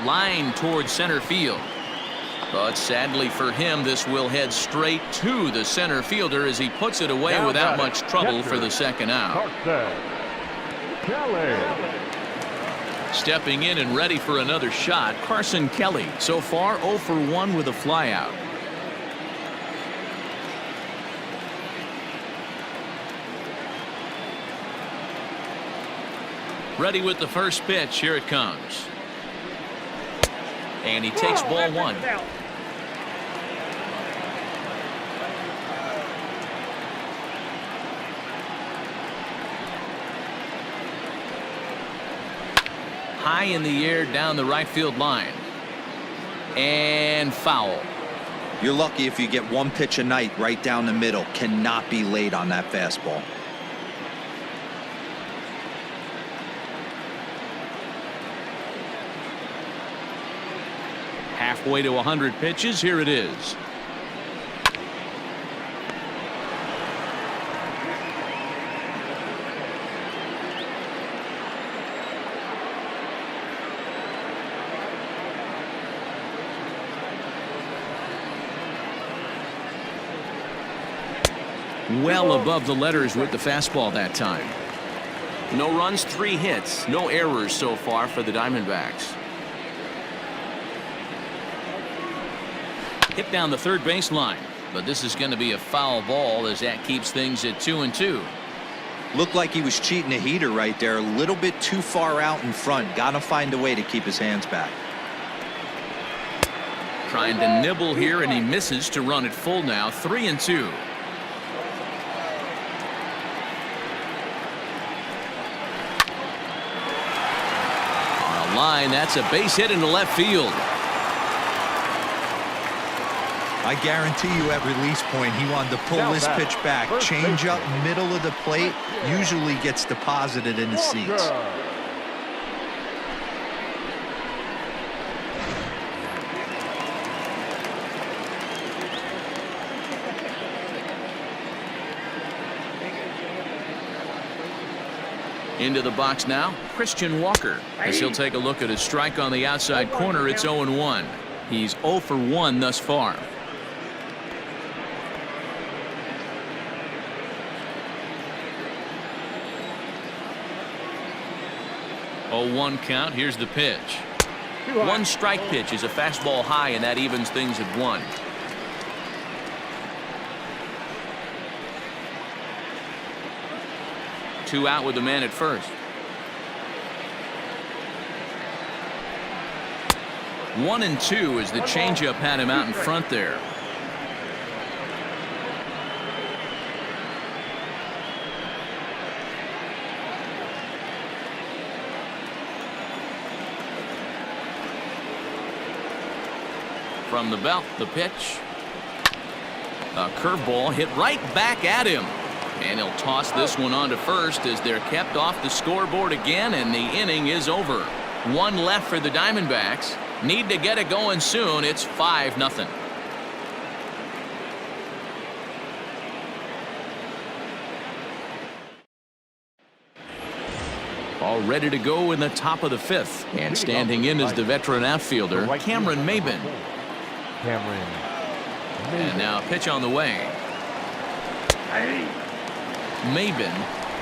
A: Line towards center field, but sadly for him, this will head straight to the center fielder as he puts it away without much trouble for the second out.
E: Carson Kelly.
A: Stepping in and ready for another shot, Carson Kelly. So far 0 for 1 with a flyout. Ready with the first pitch. Here it comes. And he takes ball 1. high in the air down the right field line. And foul.
D: You're lucky if you get one pitch a night right down the middle. Cannot be late on that fastball.
A: Halfway to 100 pitches. Here it is. Well above the letters with the fastball that time.
G: No runs, 3 hits. No errors so far for the Diamondbacks.
A: Hit down the third baseline, but this is going to be a foul ball as that keeps things at 2-2.
D: Looked like he was cheating a heater right there. A little bit too far out in front. Got to find a way to keep his hands back.
A: Trying to nibble here, and he misses to run it full now. 3-2. On a line, that's a base hit into left field.
D: I guarantee you at release point he wanted to pull this pitch back. Change up middle of the plate usually gets deposited in the seats.
A: Into the box now, Christian Walker, as he'll take a look at his strike on the outside corner. It's 0-1. He's 0 for 1 thus far. 0-1 count. Here's the pitch. One strike pitch is a fastball high, and that evens things at 1. Two out with the man at first. 1-2 as the changeup had him out in front there. From the belt, the pitch. A curveball hit right back at him. And he'll toss this one on to first as they're kept off the scoreboard again, and the inning is over. 1 left for the Diamondbacks. Need to get it going soon. It's 5-0. All ready to go in the top of the 5th. And standing in is the veteran outfielder, Cameron Maybin. And now a pitch on the way. Maybin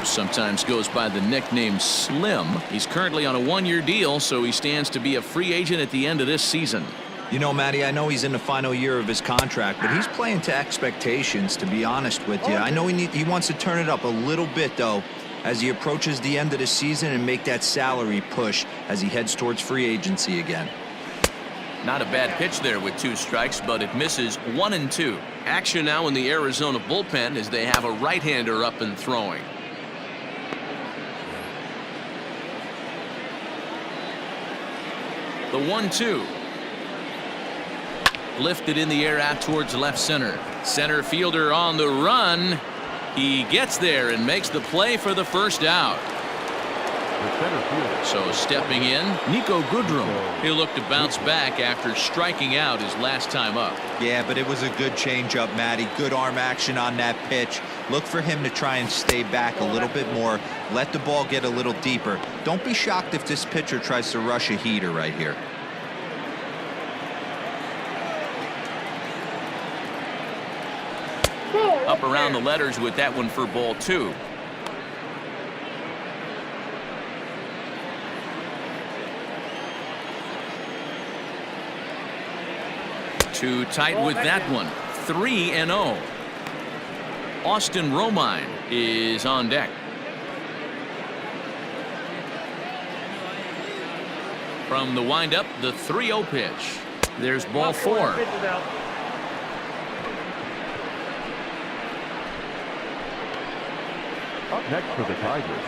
A: sometimes goes by the nickname Slim. He's currently on a 1-year deal, so he stands to be a free agent at the end of this season.
D: You know, Matty, I know he's in the final year of his contract, but he's playing to expectations, to be honest with you. I know he wants to turn it up a little bit, though, as he approaches the end of the season and make that salary push as he heads towards free agency again.
A: Not a bad pitch there with 2 strikes, but it misses. 1-2. Action now in the Arizona bullpen as they have a right-hander up and throwing. The 1-2. Lifted in the air out towards left center. Center fielder on the run. He gets there and makes the play for the first out. So stepping in, Niko Goodrum. He'll look to bounce back after striking out his last time up.
D: Yeah, but it was a good changeup, Matty. Good arm action on that pitch. Look for him to try and stay back a little bit more. Let the ball get a little deeper. Don't be shocked if this pitcher tries to rush a heater right here.
A: Up around the letters with that one for ball 2. Too tight with that one. 3-0. Austin Romine is on deck. From the windup, the 3-0 pitch. There's ball 4.
E: Up next for the Tigers,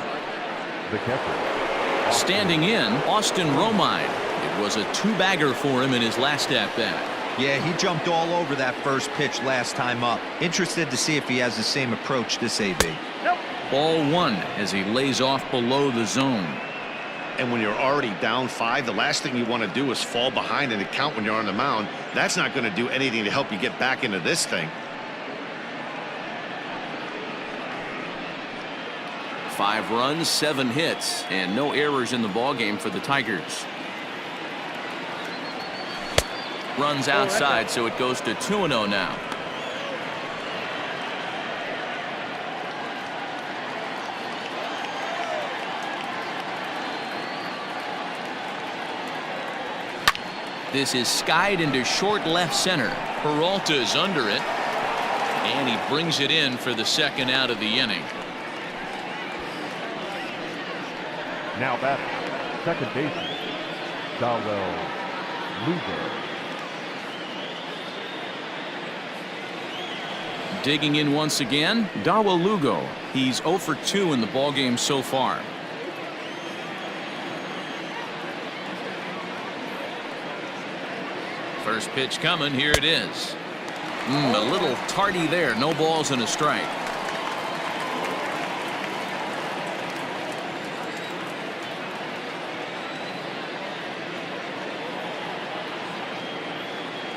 E: the catcher,
A: Standing in, Austin Romine. It was a 2-bagger for him in his last at-bat.
D: Yeah, he jumped all over that first pitch last time up. Interested to see if he has the same approach this AB.
A: Ball 1 as he lays off below the zone.
B: And when you're already down 5, the last thing you want to do is fall behind in the count when you're on the mound. That's not going to do anything to help you get back into this thing.
A: 5 runs, 7 hits, and no errors in the ballgame for the Tigers. Runs outside, so it goes to 2-0 now. This is skied into short left center. Peralta is under it, and he brings it in for the second out of the inning.
E: Now batting, second baseman, Dawel Lugo.
A: Digging in once again, Dawel Lugo. He's 0 for 2 in the ballgame so far. First pitch coming. Here it is. A little tardy there. No balls and a strike.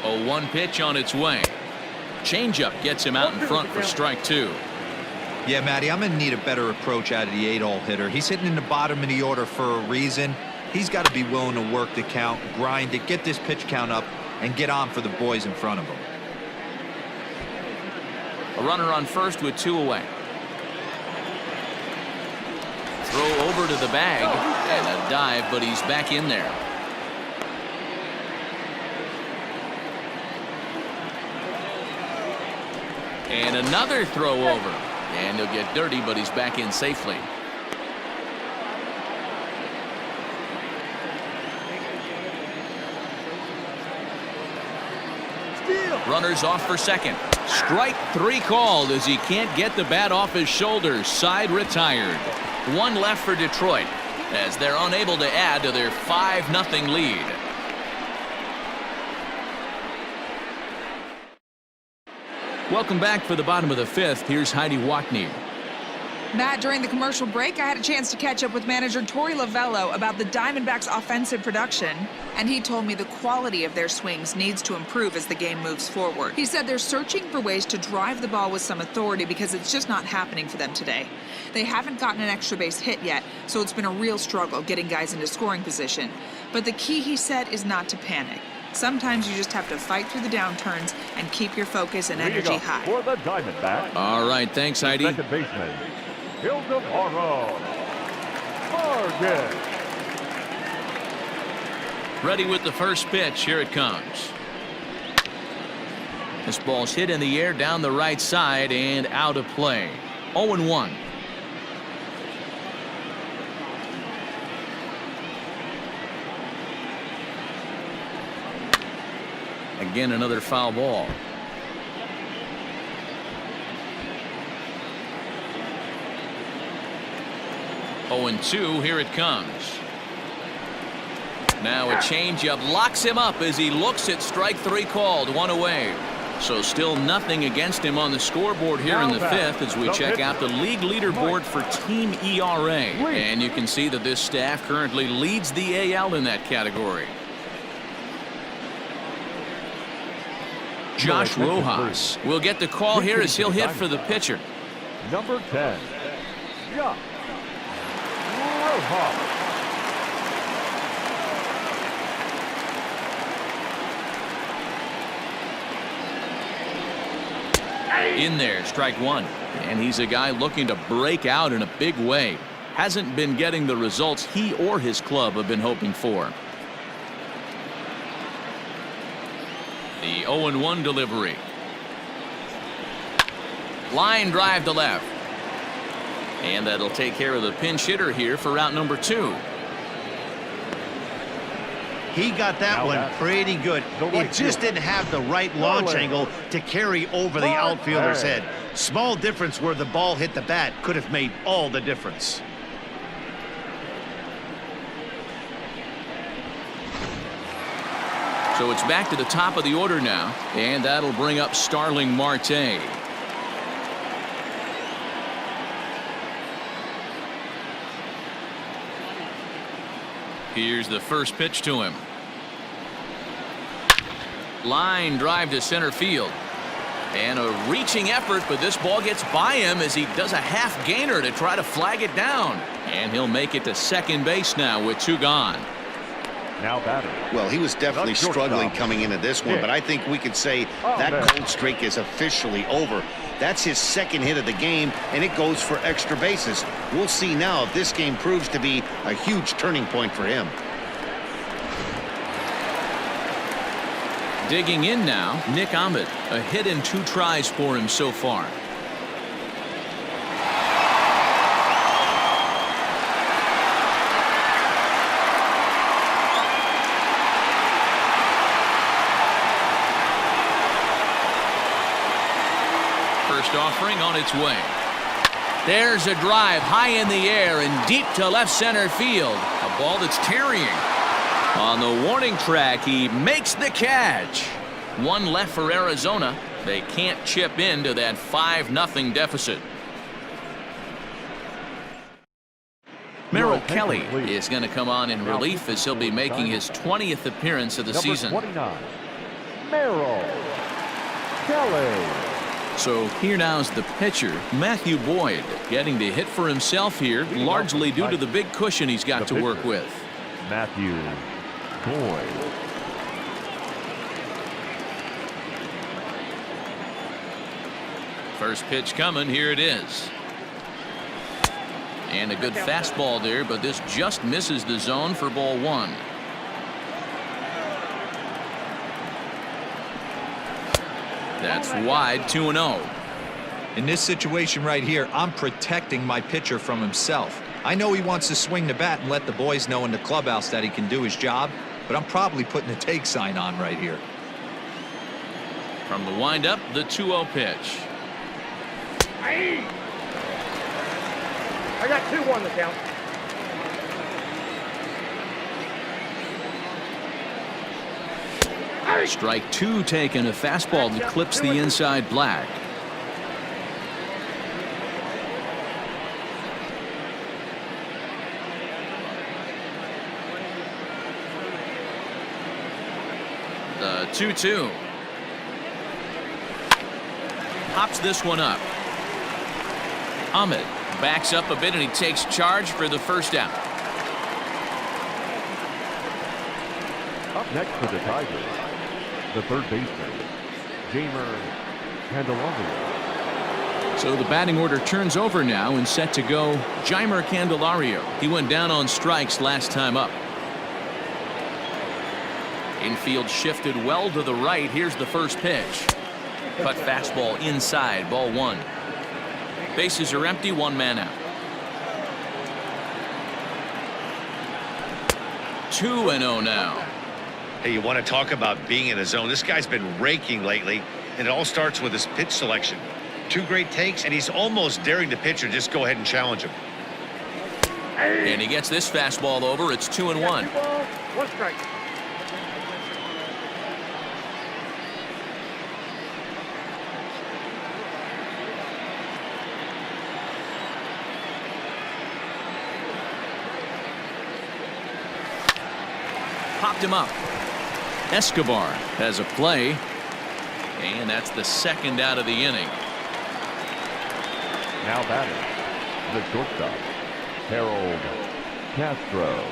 A: A 1 pitch on its way. Changeup gets him out in front for strike 2.
D: Yeah, Matty, I'm going to need a better approach out of the 8-hole hitter. He's hitting in the bottom of the order for a reason. He's got to be willing to work the count, grind it, get this pitch count up, and get on for the boys in front of him.
A: A runner on first with 2 away. Throw over to the bag and a dive, but he's back in there. And another throw over, and he'll get dirty, but he's back in safely. Runners off for second. Strike 3 called as he can't get the bat off his shoulders. Side retired. 1 left for Detroit as they're unable to add to their 5-0 lead. Welcome back for the bottom of the 5th. Here's Heidi Watney.
F: Matt, during the commercial break, I had a chance to catch up with manager Torey Lovello about the Diamondbacks' offensive production, and he told me the quality of their swings needs to improve as the game moves forward. He said they're searching for ways to drive the ball with some authority because it's just not happening for them today. They haven't gotten an extra base hit yet, so it's been a real struggle getting guys into scoring position. But the key, he said, is not to panic. Sometimes you just have to fight through the downturns and keep your focus and energy high.
E: For the Diamondbacks.
A: All right, thanks, Heidi.
E: Second baseman, Ildemaro Vargas.
A: Ready with the first pitch. Here it comes. This ball's hit in the air down the right side and out of play. 0-1. Again, another foul ball. Oh, and 2. Here it comes. Now a changeup locks him up as he looks at strike 3 called. 1 away. So still nothing against him on the scoreboard here in the 5th as we check out the league leaderboard for team ERA. And you can see that this staff currently leads the AL in that category. Josh Rojas will get the call here as he'll hit for the pitcher.
E: Number 10, Josh Rojas.
A: In there, strike 1. And he's a guy looking to break out in a big way. Hasn't been getting the results he or his club have been hoping for. The 0-1 delivery. Line drive to left. And that'll take care of the pinch hitter here for route number 2.
B: He got that one pretty good. It just didn't have the right launch angle to carry over the outfielder's head. Small difference where the ball hit the bat could have made all the difference.
A: So it's back to the top of the order now, and that'll bring up Starling Marte. Here's the first pitch to him. Line drive to center field. And a reaching effort, but this ball gets by him as he does a half gainer to try to flag it down. And he'll make it to second base now with 2 gone.
E: Now batter.
B: Well, he was definitely struggling coming into this one, but I think we could say that cold streak is officially over. That's his second hit of the game, and it goes for extra bases. We'll see now if this game proves to be a huge turning point for him.
A: Digging in now, Nick Ahmed. A hit in 2 tries for him so far. First offering on its way. There's a drive high in the air and deep to left center field. A ball that's carrying. On the warning track, he makes the catch. 1 left for Arizona. They can't chip into that 5-0 deficit. Merrill Kelly is going to come on in relief as he'll be making his 20th appearance of the season.
E: 29, Merrill Kelly.
A: So here now is the pitcher, Matthew Boyd, getting to hit for himself here, largely due to the big cushion he's got to work with.
E: Matthew Boyd.
A: First pitch coming. Here it is. And a good fastball there, but this just misses the zone for ball 1. That's wide, 2-0.
D: In this situation right here, I'm protecting my pitcher from himself. I know he wants to swing the bat and let the boys know in the clubhouse that he can do his job, but I'm probably putting a take sign on right here.
A: From the windup, the 2-0 pitch.
C: I got 2-1 the count.
A: Strike 2 taken, a fastball that clips the inside black. The 2-2. Pops this one up. Ahmed backs up a bit and he takes charge for the first out.
E: Up next for the Tigers, the third baseman, Jeimer Candelario.
A: So the batting order turns over now and set to go Jeimer Candelario. He went down on strikes last time up. Infield shifted well to the right. Here's the first pitch. Cut fastball inside, ball 1. Bases are empty, 1 man out. 2-0 now.
B: Hey, you want to talk about being in a zone? This guy's been raking lately, and it all starts with his pitch selection. 2 great takes, and he's almost daring the pitcher just go ahead and challenge him.
A: And he gets this fastball over. It's 2-1.
C: 1 strike.
A: Popped him up. Escobar has a play, and that's the second out of the inning.
E: Now batting, the shortstop, Harold Castro.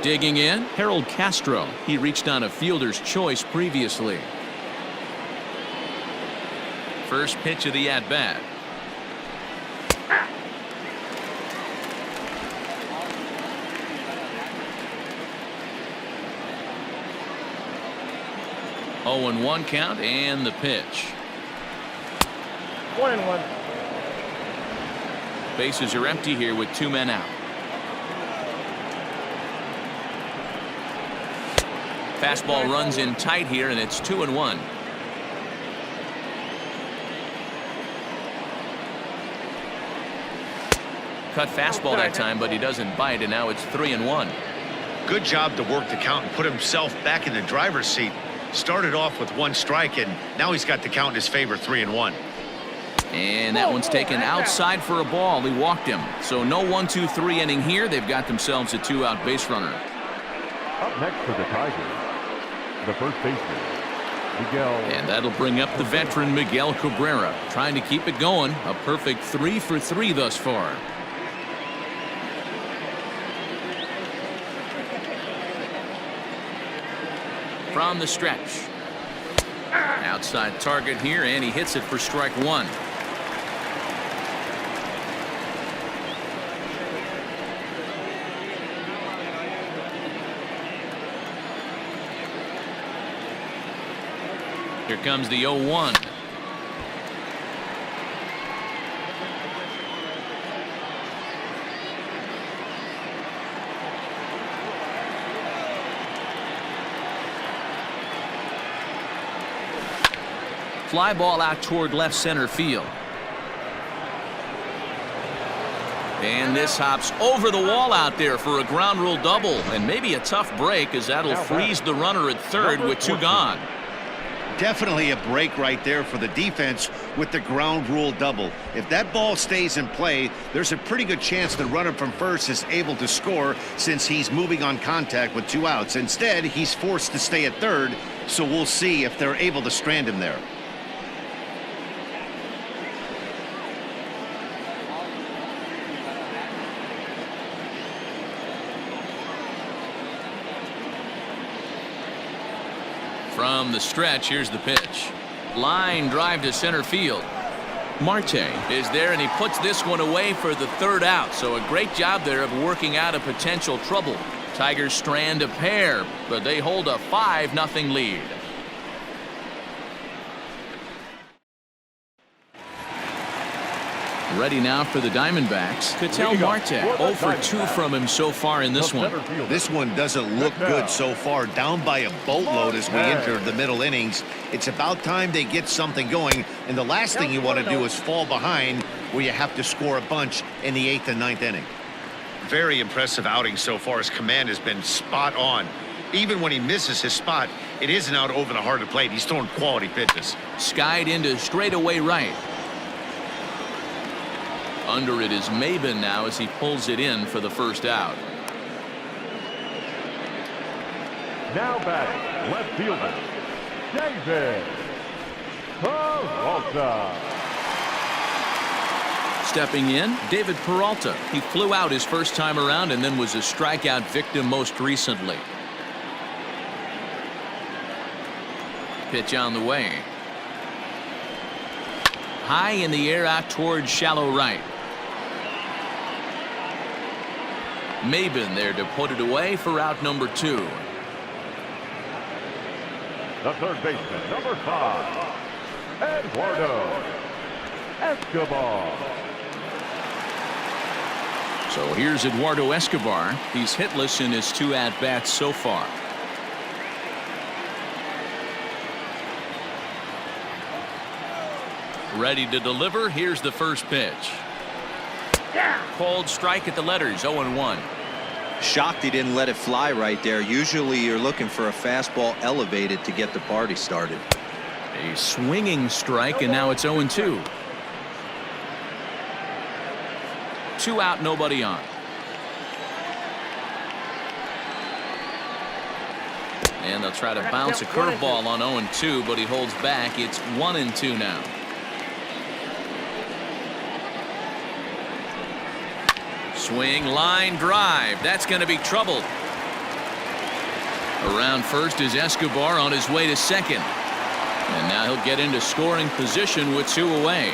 A: Digging in, Harold Castro. He reached on a fielder's choice previously. First pitch of the at-bat. Oh, 0-1 count, and the pitch.
C: 1-1.
A: Bases are empty here with 2 men out. Fastball runs in tight here, and it's 2-1. Cut fastball that time, but he doesn't bite, and now it's 3-1.
B: Good job to work the count and put himself back in the driver's seat. Started off with 1 strike, and now he's got the count in his favor, 3-1.
A: And that one's taken outside for a ball. He walked him. So no 1-2-3 inning here. They've got themselves a 2-out base runner.
E: Up next for the Tigers, the first baseman, Miguel.
A: And that'll bring up the veteran Miguel Cabrera, trying to keep it going. A perfect 3 for 3 thus far. From the stretch. Outside target here, and he hits it for strike 1. Here comes the 0-1. Fly ball out toward left center field. And this hops over the wall out there for a ground rule double, and maybe a tough break, as that'll freeze the runner at third with 2 gone.
B: Definitely a break right there for the defense with the ground rule double. If that ball stays in play, there's a pretty good chance the runner from first is able to score, since he's moving on contact with 2 outs. Instead, he's forced to stay at third, so we'll see if they're able to strand him there.
A: From the stretch, here's the pitch. Line drive to center field. Marte is there, and he puts this one away for the 3rd out. So a great job there of working out a potential trouble. Tigers strand a pair, but they hold a 5-0 lead. Ready now for the Diamondbacks. Ketel Marte 0 for 2 from him so far in this one.
B: This one doesn't look good so far. Down by a boatload as we enter the middle innings. It's about time they get something going, and the last thing you want to do is fall behind where you have to score a bunch in the 8th and 9th inning. Very impressive outing so far. His command has been spot on. Even when he misses his spot, it isn't out over the heart of the plate. He's throwing quality pitches.
A: Skied into straightaway right. Under it is Maybin now as he pulls it in for the 1st out.
E: Now batting, left fielder, Jeimer Peralta.
A: Stepping in, David Peralta. He flew out his first time around and then was a strikeout victim most recently. Pitch on the way. High in the air out towards shallow right. Maybin there to put it away for out number 2.
E: The third baseman, number 5, Eduardo Escobar.
A: So here's Eduardo Escobar. He's hitless in his 2 at-bats so far. Ready to deliver. Here's the first pitch. Cold strike at the letters, 0-1.
D: Shocked he didn't let it fly right there. Usually you're looking for a fastball elevated to get the party started.
A: A swinging strike, and now it's 0-2. 2 out, nobody on. And they'll try to bounce a curveball on 0-2, but he holds back. It's 1-2 now. Swing, line drive. That's going to be trouble. Around first is Escobar on his way to second. And now he'll get into scoring position with 2 away.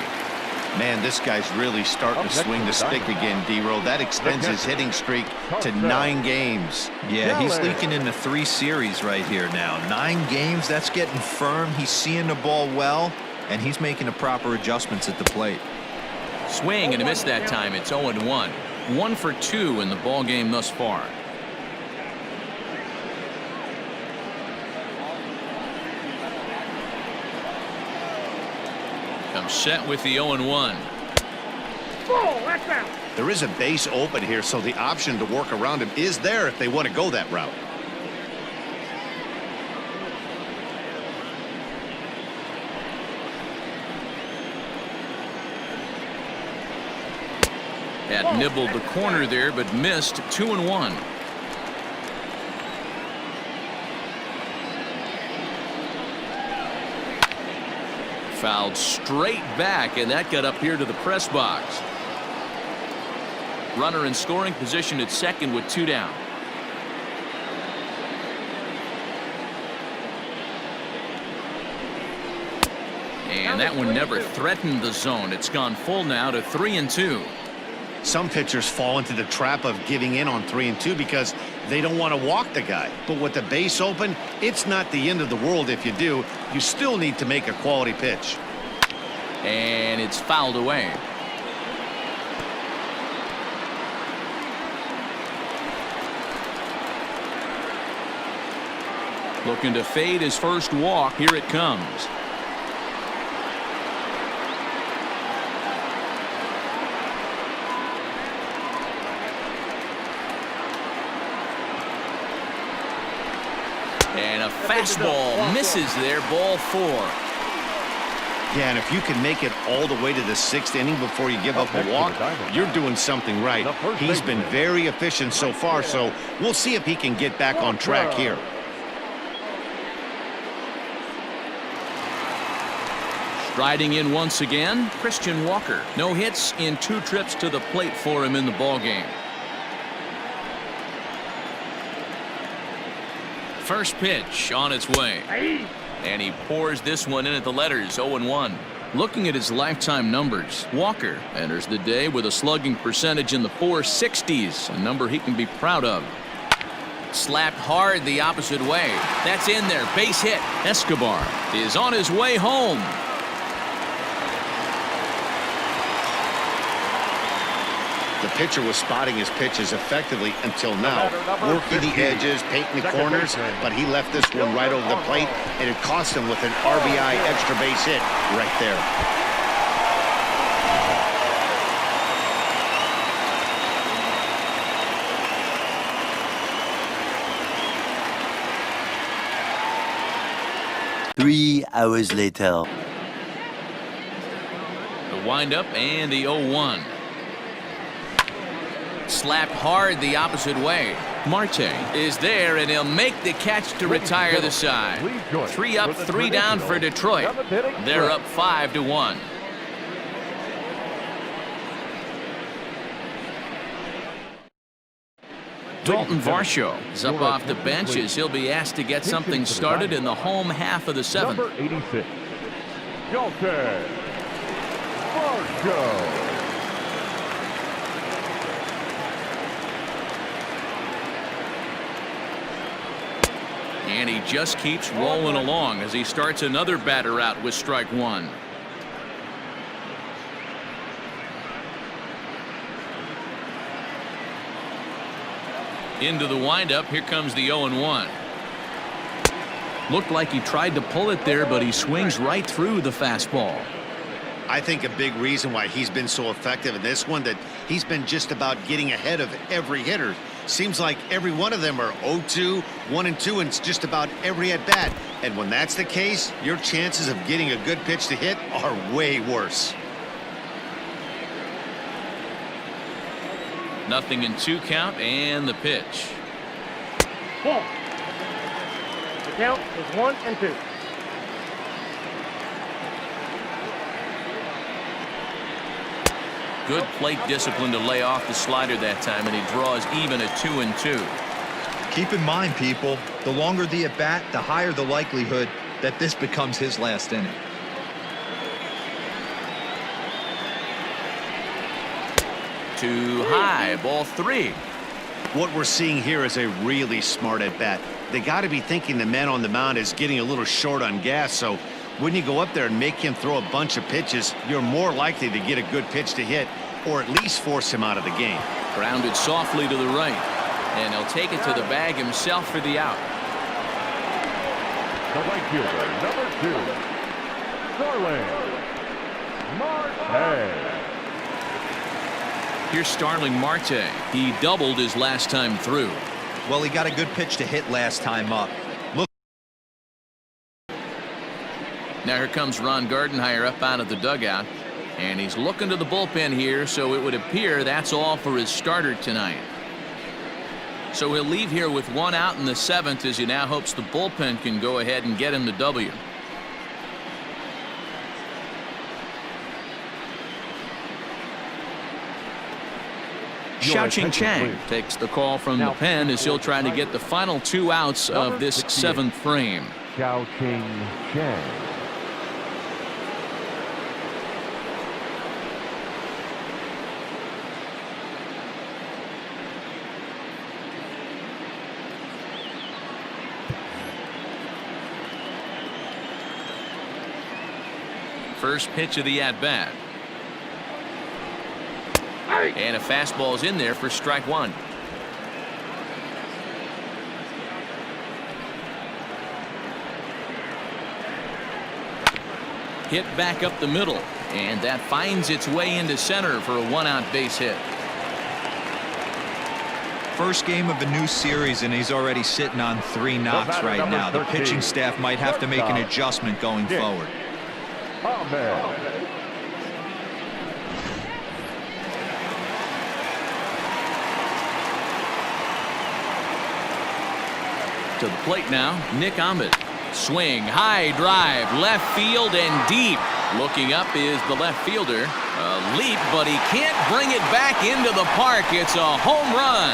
B: Man, this guy's really starting to swing the stick again, D-Roll. That extends his hitting streak to 9 games.
D: Yeah, he's leaking into 3 series right here now. 9 games, that's getting firm. He's seeing the ball well, and he's making the proper adjustments at the plate.
A: Swing and a miss that time. It's 0-1. 1 for 2 in the ball game thus far. Comes set with the 0-1.
C: Ball, that's out.
B: There is a base open here, so the option to work around him is there if they want to go that route.
A: Had nibbled the corner there, but missed. 2-1. Fouled straight back, and that got up here to the press box. Runner in scoring position at second with 2 down. And that one never threatened the zone. It's gone full now to 3-2.
B: Some pitchers fall into the trap of giving in on 3-2 because they don't want to walk the guy. But with the base open, it's not the end of the world if you do. You still need to make a quality pitch.
A: And it's fouled away. Looking to fade his first walk. Here it comes. And a fastball misses there. Ball 4.
B: Yeah, and if you can make it all the way to the 6th inning before you give up a walk, you're doing something right. He's been very efficient so far, so we'll see if he can get back on track here.
A: Striding in once again, Christian Walker. No hits in 2 trips to the plate for him in the ballgame. First pitch on its way. And he pours this one in at the letters. 0-1. Looking at his lifetime numbers, Walker enters the day with a slugging percentage in the 460s, a number he can be proud of. Slapped hard the opposite way. That's in there. Base hit. Escobar is on his way home.
B: The pitcher was spotting his pitches effectively until now, working the edges, painting the corners, but he left this one right over the plate, and it cost him with an RBI extra base hit right there.
H: Three hours later.
A: The windup and the 0-1. Slapped hard the opposite way. Marte is there, and he'll make the catch to retire the side. 3 up, 3 down for Detroit. They're up 5-1. Dalton Varsho is up off the bench as he'll be asked to get something started in the home half of the 7th.
E: Number 86, Dalton Varsho.
A: And he just keeps rolling along as he starts another batter out with strike 1. Into the windup. Here comes the 0-1. Looked like he tried to pull it there, but he swings right through the fastball.
B: I think a big reason why he's been so effective in this one, that he's been just about getting ahead of every hitter. Seems like every one of them are 0-2, 1-2, and it's just about every at bat. And when that's the case, your chances of getting a good pitch to hit are way worse.
A: Nothing in 2 count, and the pitch.
C: Ball. The count is 1-2.
A: Good plate discipline to lay off the slider that time, and he draws even at 2-2.
D: Keep in mind, people, the longer the at bat, the higher the likelihood that this becomes his last inning.
A: Too high. Ball 3.
B: What we're seeing here is a really smart at bat. They got to be thinking the man on the mound is getting a little short on gas, so when you go up there and make him throw a bunch of pitches, you're more likely to get a good pitch to hit, or at least force him out of the game.
A: Grounded softly to the right, and he'll take it to the bag himself for the out.
E: The right fielder, number 2, Starling Marte.
A: Here's Starling Marte. He doubled his last time through.
D: Well, he got a good pitch to hit last time up. Look.
A: Now here comes Ron Gardenhire up out of the dugout. And he's looking to the bullpen here, so it would appear that's all for his starter tonight. So he'll leave here with 1 out in the 7th as he now hopes the bullpen can go ahead and get him the W. Xiaoqing Chang takes the call from the pen as he'll try to get the final 2 outs of this 7th frame.
E: Xiaoqing Chang.
A: First pitch of the at-bat. And a fastball's in there for strike 1. Hit back up the middle, and that finds its way into center for a 1-out base hit.
D: First game of a new series, and he's already sitting on 3 knocks right now. The pitching staff might have to make an adjustment going forward.
E: Ahmed.
A: To the plate now, Nick Ahmed. Swing, high drive, left field and deep. Looking up is the left fielder. A leap, but he can't bring it back into the park. It's a home run.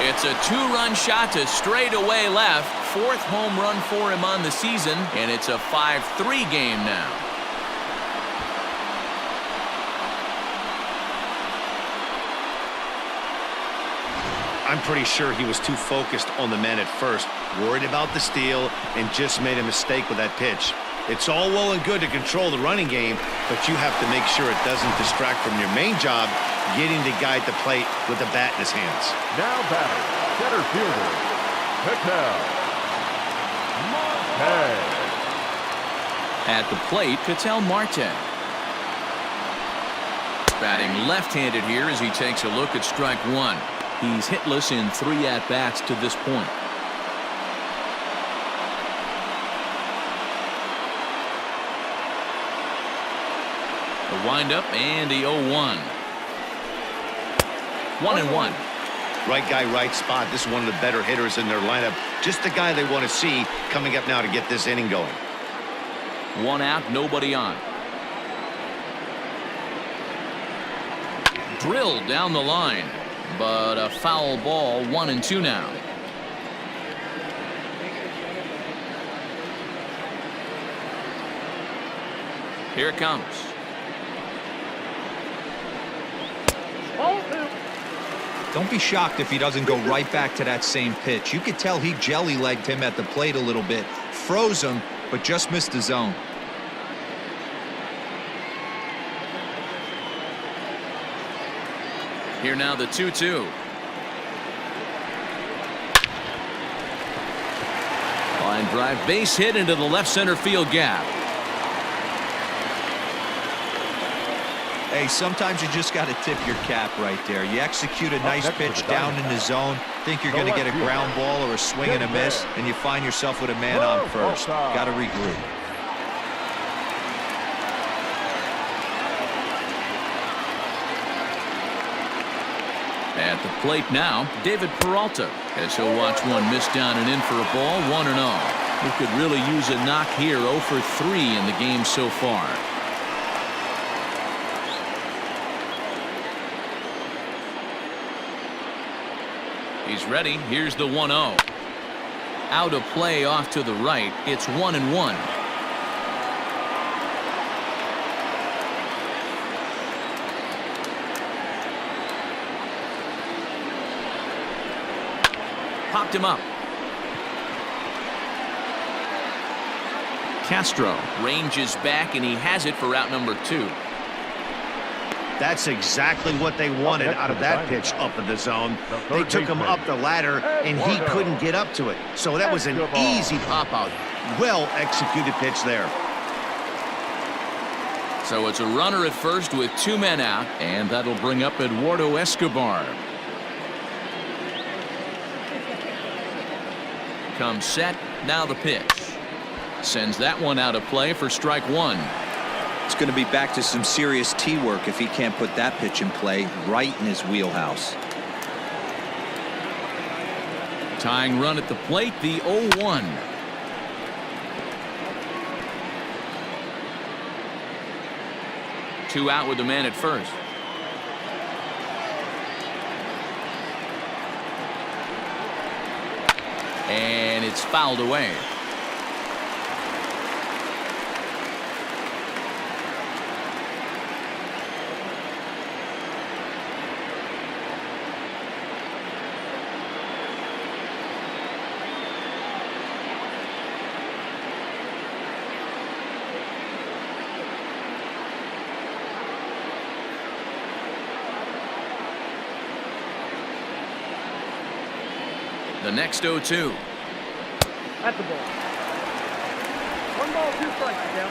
A: It's a 2-run shot to straightaway left. 4th home run for him on the season, and it's a 5-3 game now.
B: I'm pretty sure he was too focused on the man at first, worried about the steal, and just made a mistake with that pitch. It's all well and good to control the running game, but you have to make sure it doesn't distract from your main job, getting the guy at the plate with the bat in his hands.
E: Now batting, center fielder, Ketel Marte.
A: At the plate, Ketel Marte. Batting left-handed here as he takes a look at strike 1. He's hitless in 3 at-bats to this point. A windup and the 0-1. 1-1.
B: Right guy, right spot. This is one of the better hitters in their lineup. Just the guy they want to see coming up now to get this inning going.
A: 1 out, nobody on. Drilled down the line, but a foul ball. 1-2 now. Here it comes.
D: Don't be shocked if he doesn't go right back to that same pitch. You could tell he jelly-legged him at the plate a little bit, froze him, but just missed the zone.
A: Here now the 2-2. Line drive, base hit into the left center field gap.
D: Hey, sometimes you just got to tip your cap right there. You execute a nice pitch down in the zone, think you're going to get a ground ball or a swing and a miss, and you find yourself with a man on first. Got to regroup.
A: At the plate now, David Peralta, as he'll watch one miss down and in for a ball. 1-0. He could really use a knock here. 0 for 3 in the game so far. He's ready. Here's the 1-0. Out of play off to the right. It's 1-1. Popped him up. Castro ranges back, and he has it for out number 2.
B: That's exactly what they wanted out of that pitch up in the zone. They took him up the ladder, and he couldn't get up to it. So that was an easy pop-out. Well-executed pitch there.
A: So it's a runner at first with 2 men out, and that'll bring up Eduardo Escobar. Comes set. Now the pitch. Sends that one out of play for strike 1.
D: It's going to be back to some serious tee work if he can't put that pitch in play right in his wheelhouse.
A: Tying run at the plate, the 0-1. Two out with the man at first. And it's fouled away. The next 0-2.
C: That's the ball. 1 ball, 2 strikes, Miguel.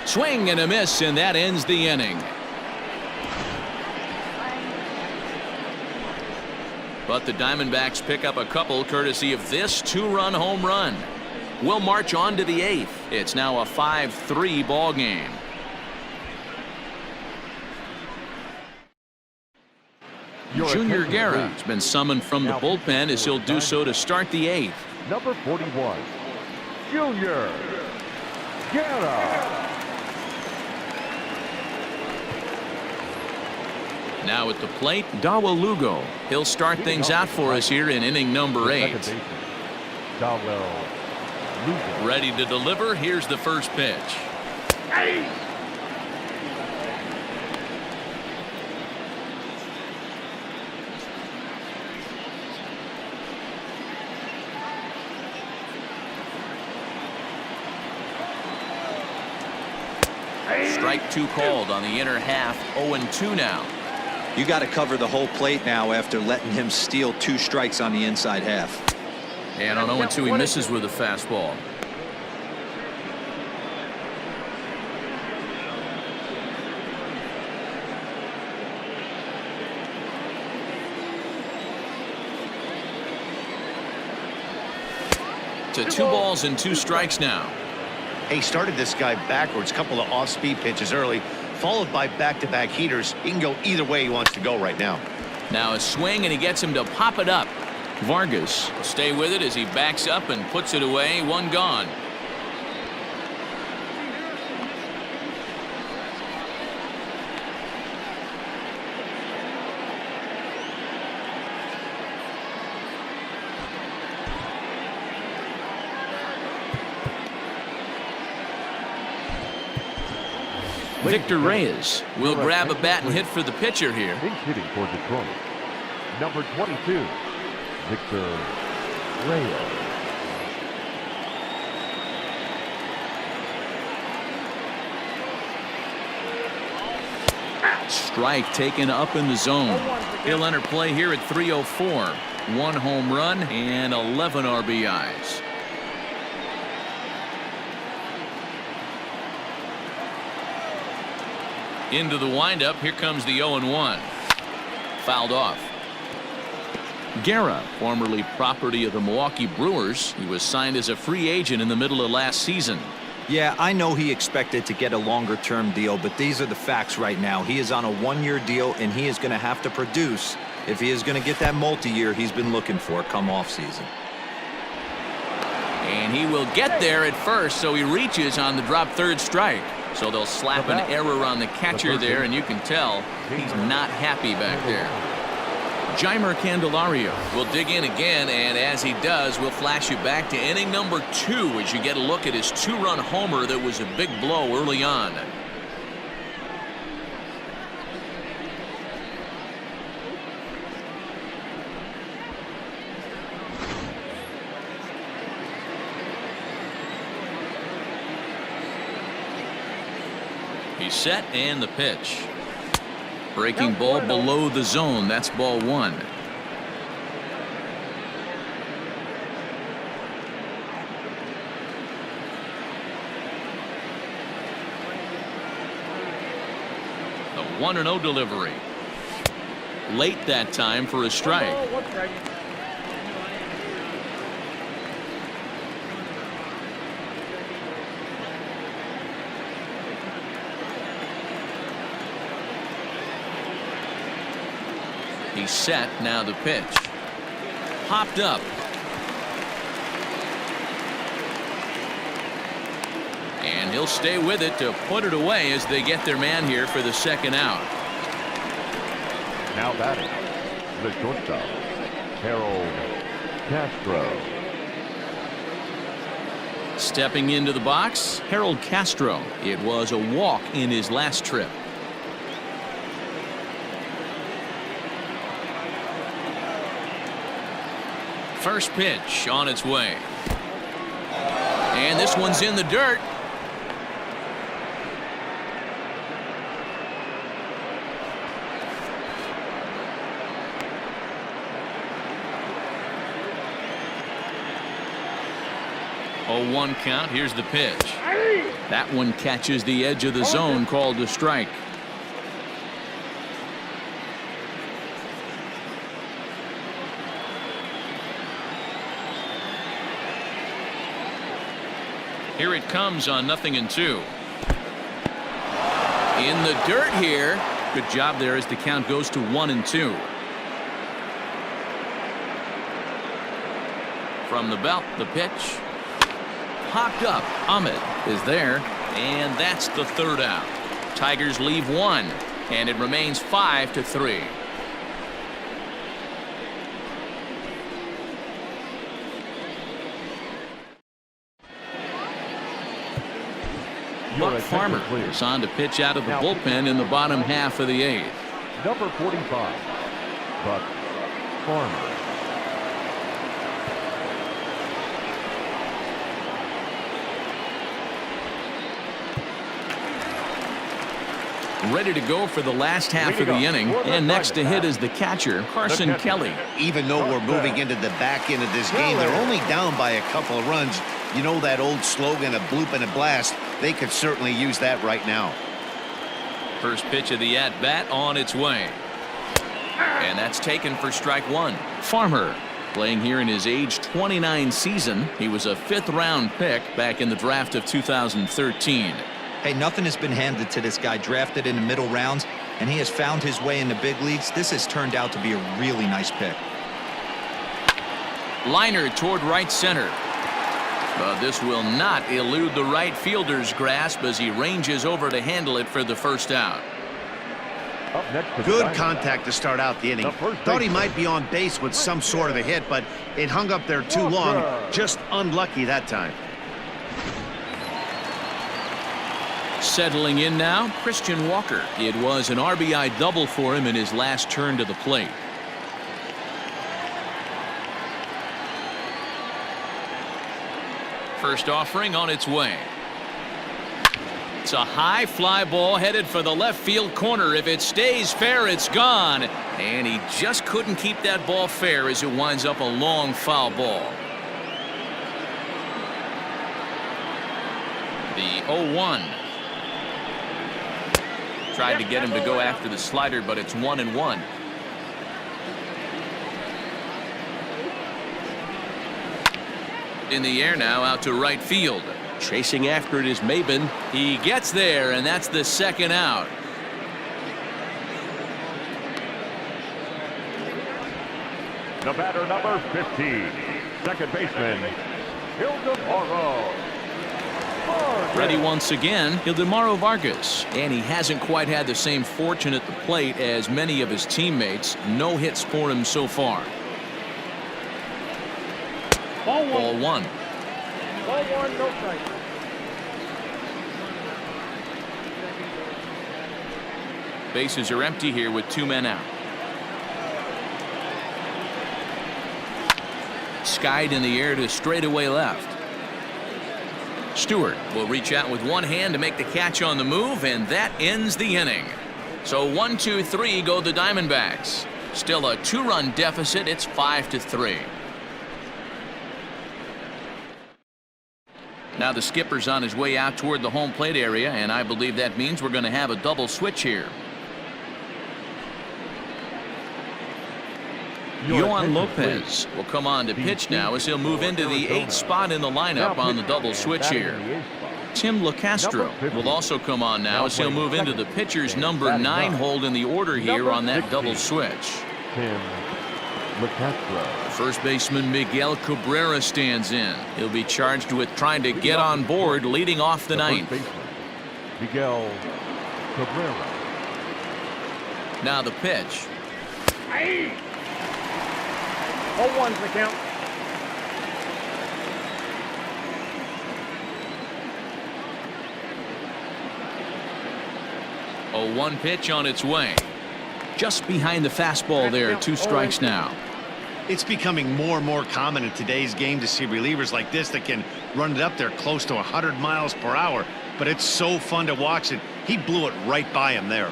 A: Swing and a miss, and that ends the inning. But the Diamondbacks pick up a couple courtesy of this 2-run home run. We'll march on to the 8th. It's now a 5-3 ball game. Junior Guerra has been summoned from the bullpen as he'll do so to start the 8th.
E: Number 41, Junior Guerra.
A: Now at the plate, Dawel Lugo. He'll start things out for us here in inning number 8.
E: Dawel Lugo.
A: Ready to deliver. Here's the first pitch. Strike 2 called on the inner half. 0-2 now.
D: You got to cover the whole plate now after letting him steal 2 strikes on the inside half.
A: And on 0-2 he misses with a fastball. To 2 balls and 2 strikes now.
B: He started this guy backwards, couple of off-speed pitches early, followed by back-to-back heaters. He can go either way he wants to go right now.
A: Now a swing, and he gets him to pop it up. Vargas will stay with it as he backs up and puts it away. 1 gone. Victor Reyes will grab a bat and hit for the pitcher here.
E: Pinch hitting for Detroit. Number 22, Victor Reyes.
A: Strike taken up in the zone. He'll enter play here at 304. 1 home run and 11 RBIs. Into the windup. Here comes the 0-1. Fouled off. Guerra, formerly property of the Milwaukee Brewers. He was signed as a free agent in the middle of last season.
D: Yeah, I know he expected to get a longer-term deal, but these are the facts right now. He is on a 1-year deal, and he is going to have to produce if he is going to get that multi-year he's been looking for come off-season.
A: And he will get there at first, so he reaches on the drop 3rd strike. So they'll slap an error on the catcher there, and you can tell he's not happy back there. Jeimer Candelario will dig in again, and as he does, we'll flash you back to inning number 2 as you get a look at his 2-run homer that was a big blow early on. He's set and the pitch. Breaking ball below the zone. That's ball one. The 1-0 delivery. Late that time for a strike. He's set. Now the pitch. Popped up. And he'll stay with it to put it away as they get their man here for the second out.
E: Now batting, the shortstop, Castro.
A: Stepping into the box, Castro. It was a walk in his last trip. First pitch on its way. And this one's in the dirt. Oh, 1 count. Here's the pitch. That one catches the edge of the zone, called a strike. Here it comes on 0-2. In the dirt here. Good job there as the count goes to 1-2. From the belt, the pitch. Popped up. Ahmed is there, and that's the third out. Tigers leave one, and it remains 5-3. Buck Farmer is on to pitch out of the bullpen in the bottom half of the 8th.
E: Number 45, Buck Farmer.
A: Ready to go for the last half of the inning, and next to hit is the catcher, Carson Kelly.
B: Even though we're moving into the back end of this game, they're only down by a couple of runs. You know that old slogan, a bloop and a blast. They could certainly use that right now.
A: First pitch of the at-bat on its way. And that's taken for strike one. Farmer playing here in his age 29 season. He was a 5th-round pick back in the draft of 2013.
D: Hey, nothing has been handed to this guy. Drafted in the middle rounds, and he has found his way in the big leagues. This has turned out to be a really nice pick.
A: Liner toward right center. But this will not elude the right fielder's grasp as he ranges over to handle it for the first out.
B: Good contact to start out the inning. Thought he might be on base with some sort of a hit, but it hung up there too long. Just unlucky that time.
A: Settling in now, Christian Walker. It was an RBI double for him in his last turn to the plate. First offering on its way. It's a high fly ball headed for the left field corner. If it stays fair, it's gone. And he just couldn't keep that ball fair as it winds up a long foul ball. The 0-1. Tried to get him to go after the slider, but it's 1-1. In the air now, out to right field. Chasing after it is Maybin. He gets there, and that's the second out.
E: The batter, number 15, second baseman, Ildemaro.
A: Ready once again, Ildemaro Vargas. And he hasn't quite had the same fortune at the plate as many of his teammates. No hits for him so far. Ball one.
C: Ball one, no strike.
A: Bases are empty here with 2 men out. Skied in the air to straightaway left. Stewart will reach out with one hand to make the catch on the move, and that ends the inning. So 1-2-3 go the Diamondbacks. Still a 2-run deficit. It's 5-3. Now the skipper's on his way out toward the home plate area, and I believe that means we're going to have a double switch here. Yohan Lopez will come on to pitch now as he'll move into the 8th spot in the lineup on the double switch here. Tim Castro will also come on now as he'll move into the pitcher's number 9 hold in the order here on that double switch.
E: Tim Castro.
A: First baseman Miguel Cabrera stands in. He'll be charged with trying to get on board leading off the 9th.
E: Miguel Cabrera.
A: Now the pitch.
C: 0-1's the count.
A: A 1 pitch on its way. Just behind the fastball there. 2 strikes now.
B: It's becoming more and more common in today's game to see relievers like this that can run it up there close to 100 miles per hour. But it's so fun to watch it. He blew it right by him there.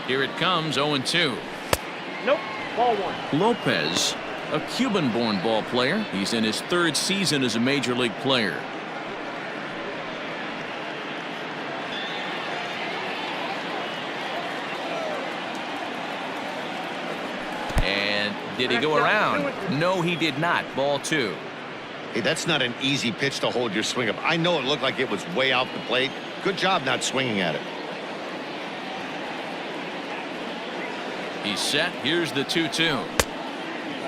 A: Here it comes, 0-2.
C: Nope, ball 1.
A: Lopez, a Cuban-born ball player. He's in his 3rd season as a major league player. And did he go around? No, he did not. Ball 2.
B: Hey, that's not an easy pitch to hold your swing up. I know it looked like it was way out the plate. Good job not swinging at it.
A: He's set. Here's the 2-2.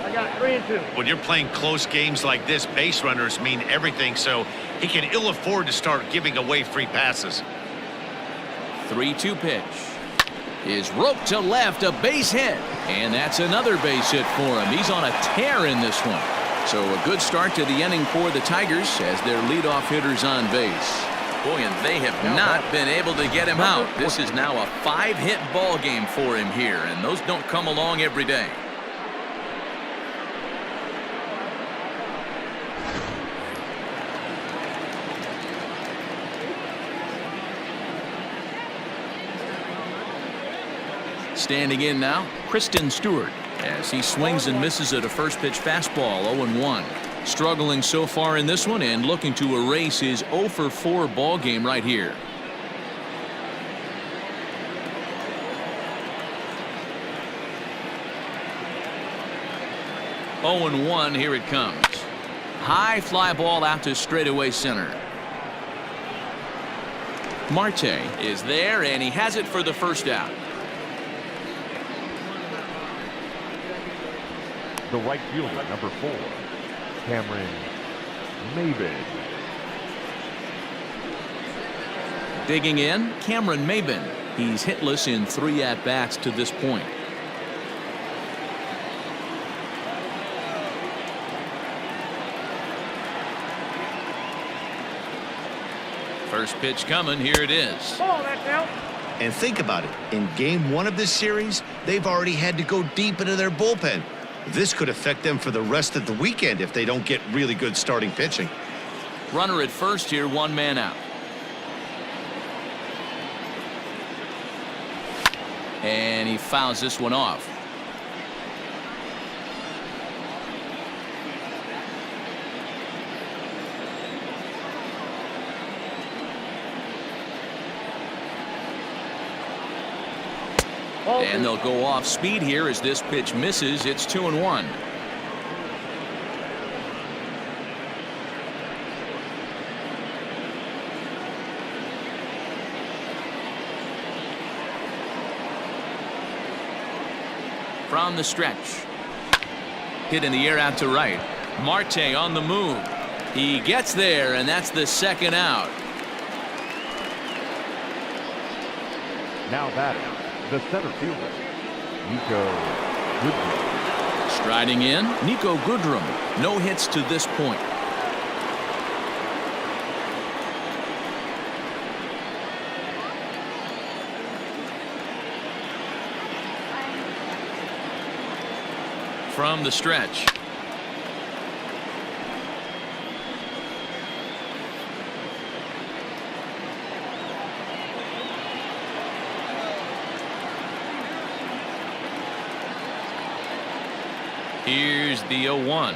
C: I got 3-2.
B: When you're playing close games like this, base runners mean everything, so he can ill afford to start giving away free passes.
A: 3-2 pitch is roped to left, a base hit, and that's another base hit for him. He's on a tear in this one. So a good start to the inning for the Tigers as their leadoff hitter's on base. Boy, and they have not been able to get him out. This is now a 5-hit ball game for him here, and those don't come along every day. Standing in now, Christin Stewart, as he swings and misses at a first pitch fastball, 0-1. Struggling so far in this one and looking to erase his 0-for-4 ball game right here. Oh and 1, here it comes. High fly ball out to straightaway center. Marte is there, and he has it for the first out.
E: The right fielder, number 4. Maybin.
A: Digging in, Maybin. He's hitless in 3 at-bats to this point. First pitch coming. Here it is.
C: Ball, that's out.
B: And think about it. In game 1 of this series, they've already had to go deep into their bullpen. This could affect them for the rest of the weekend if they don't get really good starting pitching.
A: Runner at first here, 1 man out. And he fouls this one off. And they'll go off speed here as this pitch misses. It's 2-1. From the stretch. Hit in the air out to right. Marte on the move. He gets there, and that's the 2nd out.
E: Now batting, the center fielder, Niko Goodrum.
A: Striding in, Niko Goodrum. No hits to this point. From the stretch. the 0-1.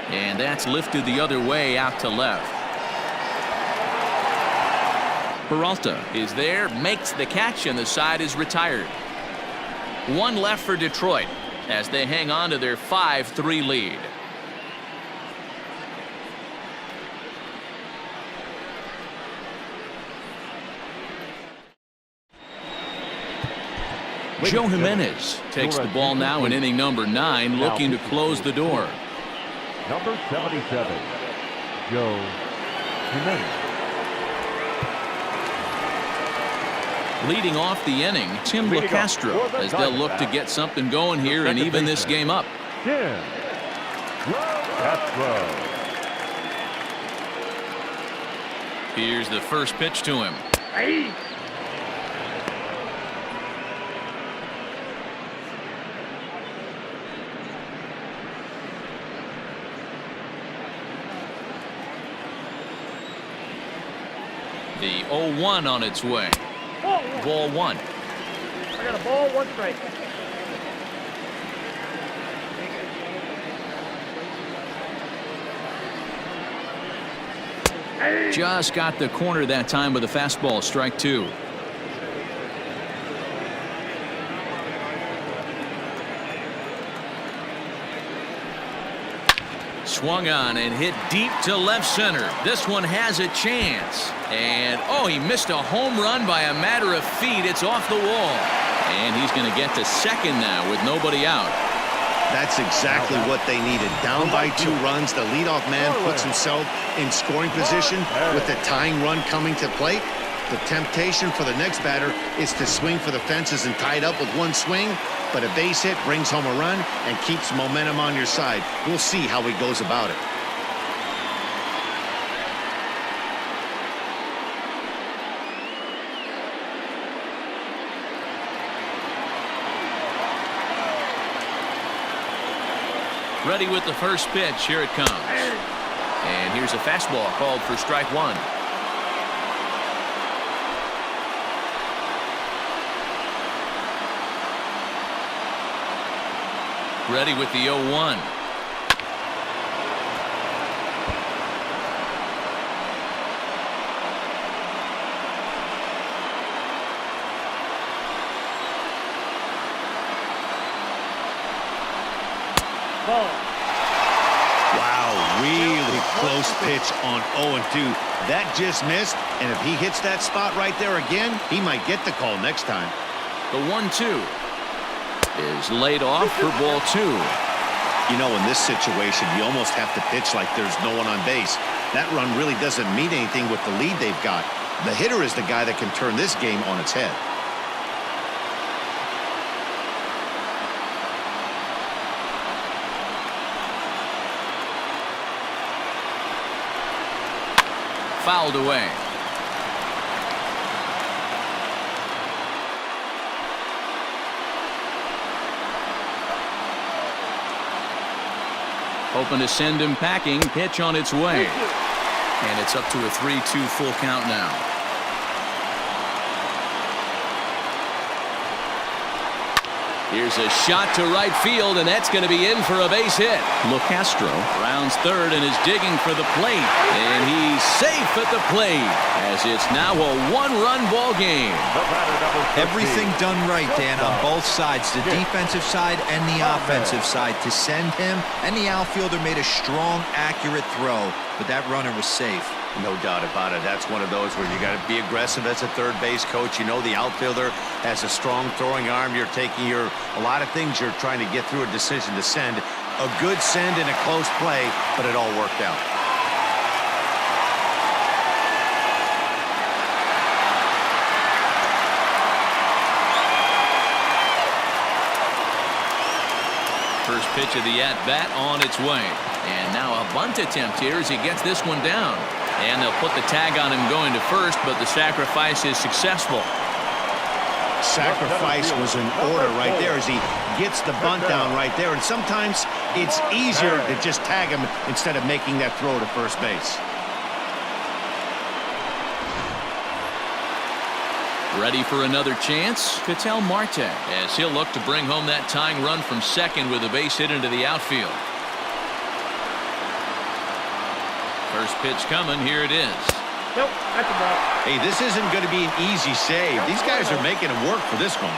A: And that's lifted the other way out to left. Peralta is there, makes the catch, and the side is retired. One left for Detroit as they hang on to their 5-3 lead. Joe Jimenez takes the ball now in inning number 9, looking to close the door.
E: Number 77, Joe Jimenez.
A: Leading off the inning, Tim Castro, as they'll look to get something going here and even this game up.
E: Castro.
A: Here's the first pitch to him. The 0-1 on its way. Ball 1.
C: I got a ball, 1 strike.
A: Just got the corner that time with a fastball. Strike 2. Swung on and hit deep to left center. This one has a chance. And, oh, he missed a home run by a matter of feet. It's off the wall. And he's going to get to second now with nobody out.
B: That's exactly what they needed. Down by 2 runs, the leadoff man puts himself in scoring position with the tying run coming to plate. The temptation for the next batter is to swing for the fences and tie it up with 1 swing. But a base hit brings home a run and keeps momentum on your side. We'll see how he goes about it.
A: Ready with the first pitch. Here it comes. And here's a fastball called for strike 1. Ready with the 0-1.
B: Wow, really close pitch on 0-2. That just missed, and if he hits that spot right there again, he might get the call next time.
A: The 1-2 is laid off for ball 2.
B: You know, in this situation, you almost have to pitch like there's no one on base. That run really doesn't mean anything with the lead they've got. The hitter is the guy that can turn this game on its head.
A: Fouled away. Hoping to send him packing. Pitch on its way. And it's up to a 3-2 full count now. Here's a shot to right field, and that's going to be in for a base hit. Castro rounds third and is digging for the plate. And he's safe at the plate as it's now a 1-run ball game.
D: Everything done right, Dan, on both sides, the defensive side and the offensive side. To send him, and the outfielder made a strong, accurate throw, but that runner was safe.
B: No doubt about it. That's one of those where you got to be aggressive as a third base coach. You know the outfielder has a strong throwing arm. You're taking a lot of things you're trying to get through a decision to send. A good send in a close play, but it all worked out.
A: First pitch of the at-bat on its way. And now a bunt attempt here as he gets this one down. And they'll put the tag on him going to first, but the sacrifice is successful.
B: Sacrifice was in order right there as he gets the bunt down right there. And sometimes it's easier to just tag him instead of making that throw to first base.
A: Ready for another chance? Ketel Marte, as he'll look to bring home that tying run from second with a base hit into the outfield. First pitch coming. Here it is.
C: Nope, that's the ball.
B: Hey, this isn't going to be an easy save. These guys are making him work for this one.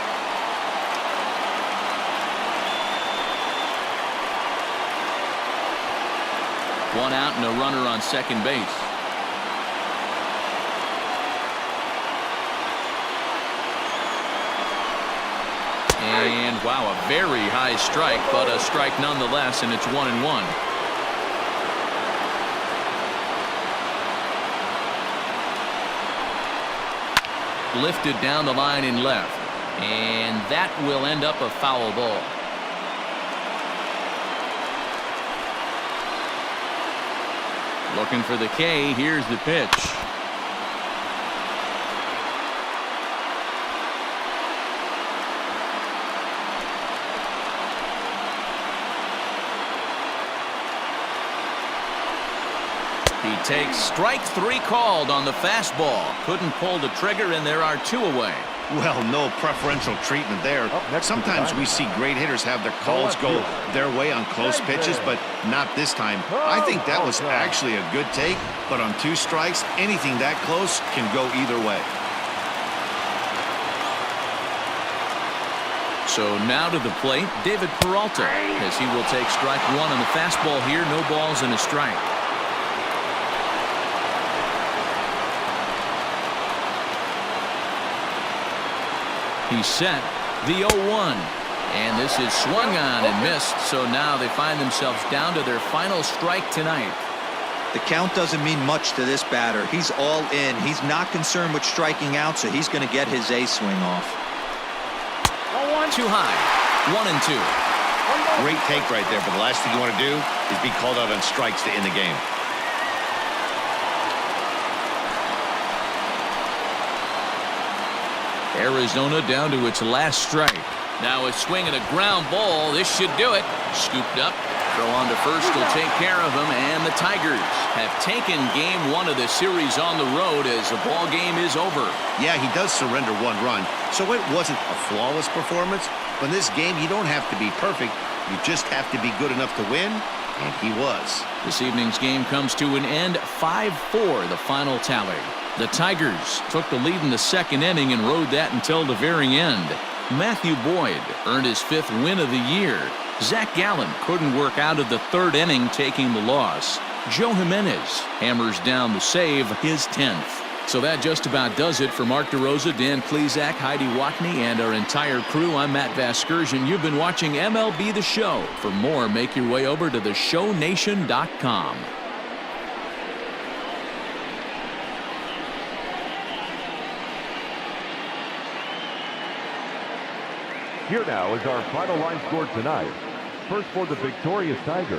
A: One out and a runner on second base. And wow, a very high strike, but a strike nonetheless, and it's 1-1. Lifted down the line in left, and that will end up a foul ball. Looking for the K. Here's the pitch. He takes strike 3 called on the fastball. Couldn't pull the trigger, and there are 2 away.
B: Well, no preferential treatment there. Sometimes we see great hitters have their calls go their way on close pitches, but not this time. I think that was actually a good take, but on 2 strikes, anything that close can go either way.
A: So now to the plate, David Peralta, as he will take strike 1 on the fastball here. No balls and a strike. He's set. The 0-1. And this is swung on and missed. So now they find themselves down to their final strike tonight.
D: The count doesn't mean much to this batter. He's all in. He's not concerned with striking out, so he's going to get his A swing off.
A: Too high. 1-2.
B: Great take right there, but the last thing you want to do is be called out on strikes to end the game.
A: Arizona down to its last strike. Now a swing and a ground ball. This should do it. Scooped up. Throw on to first will take care of him, and the Tigers have taken game 1 of the series on the road as the ball game is over.
B: Yeah, he does surrender 1 run, so it wasn't a flawless performance. But in this game, you don't have to be perfect. You just have to be good enough to win, and he was.
A: This evening's game comes to an end. 5-4 the final tally. The Tigers took the lead in the second inning and rode that until the very end. Matthew Boyd earned his 5th win of the year. Zac Gallen couldn't work out of the 3rd inning, taking the loss. Joe Jimenez hammers down the save, his 10th. So that just about does it for Mark DeRosa, Dan Klezak, Heidi Watney, and our entire crew. I'm Matt Vasgersian. You've been watching MLB The Show. For more, make your way over to theshownation.com.
E: Here now is our final line score tonight. First for the victorious Tigers,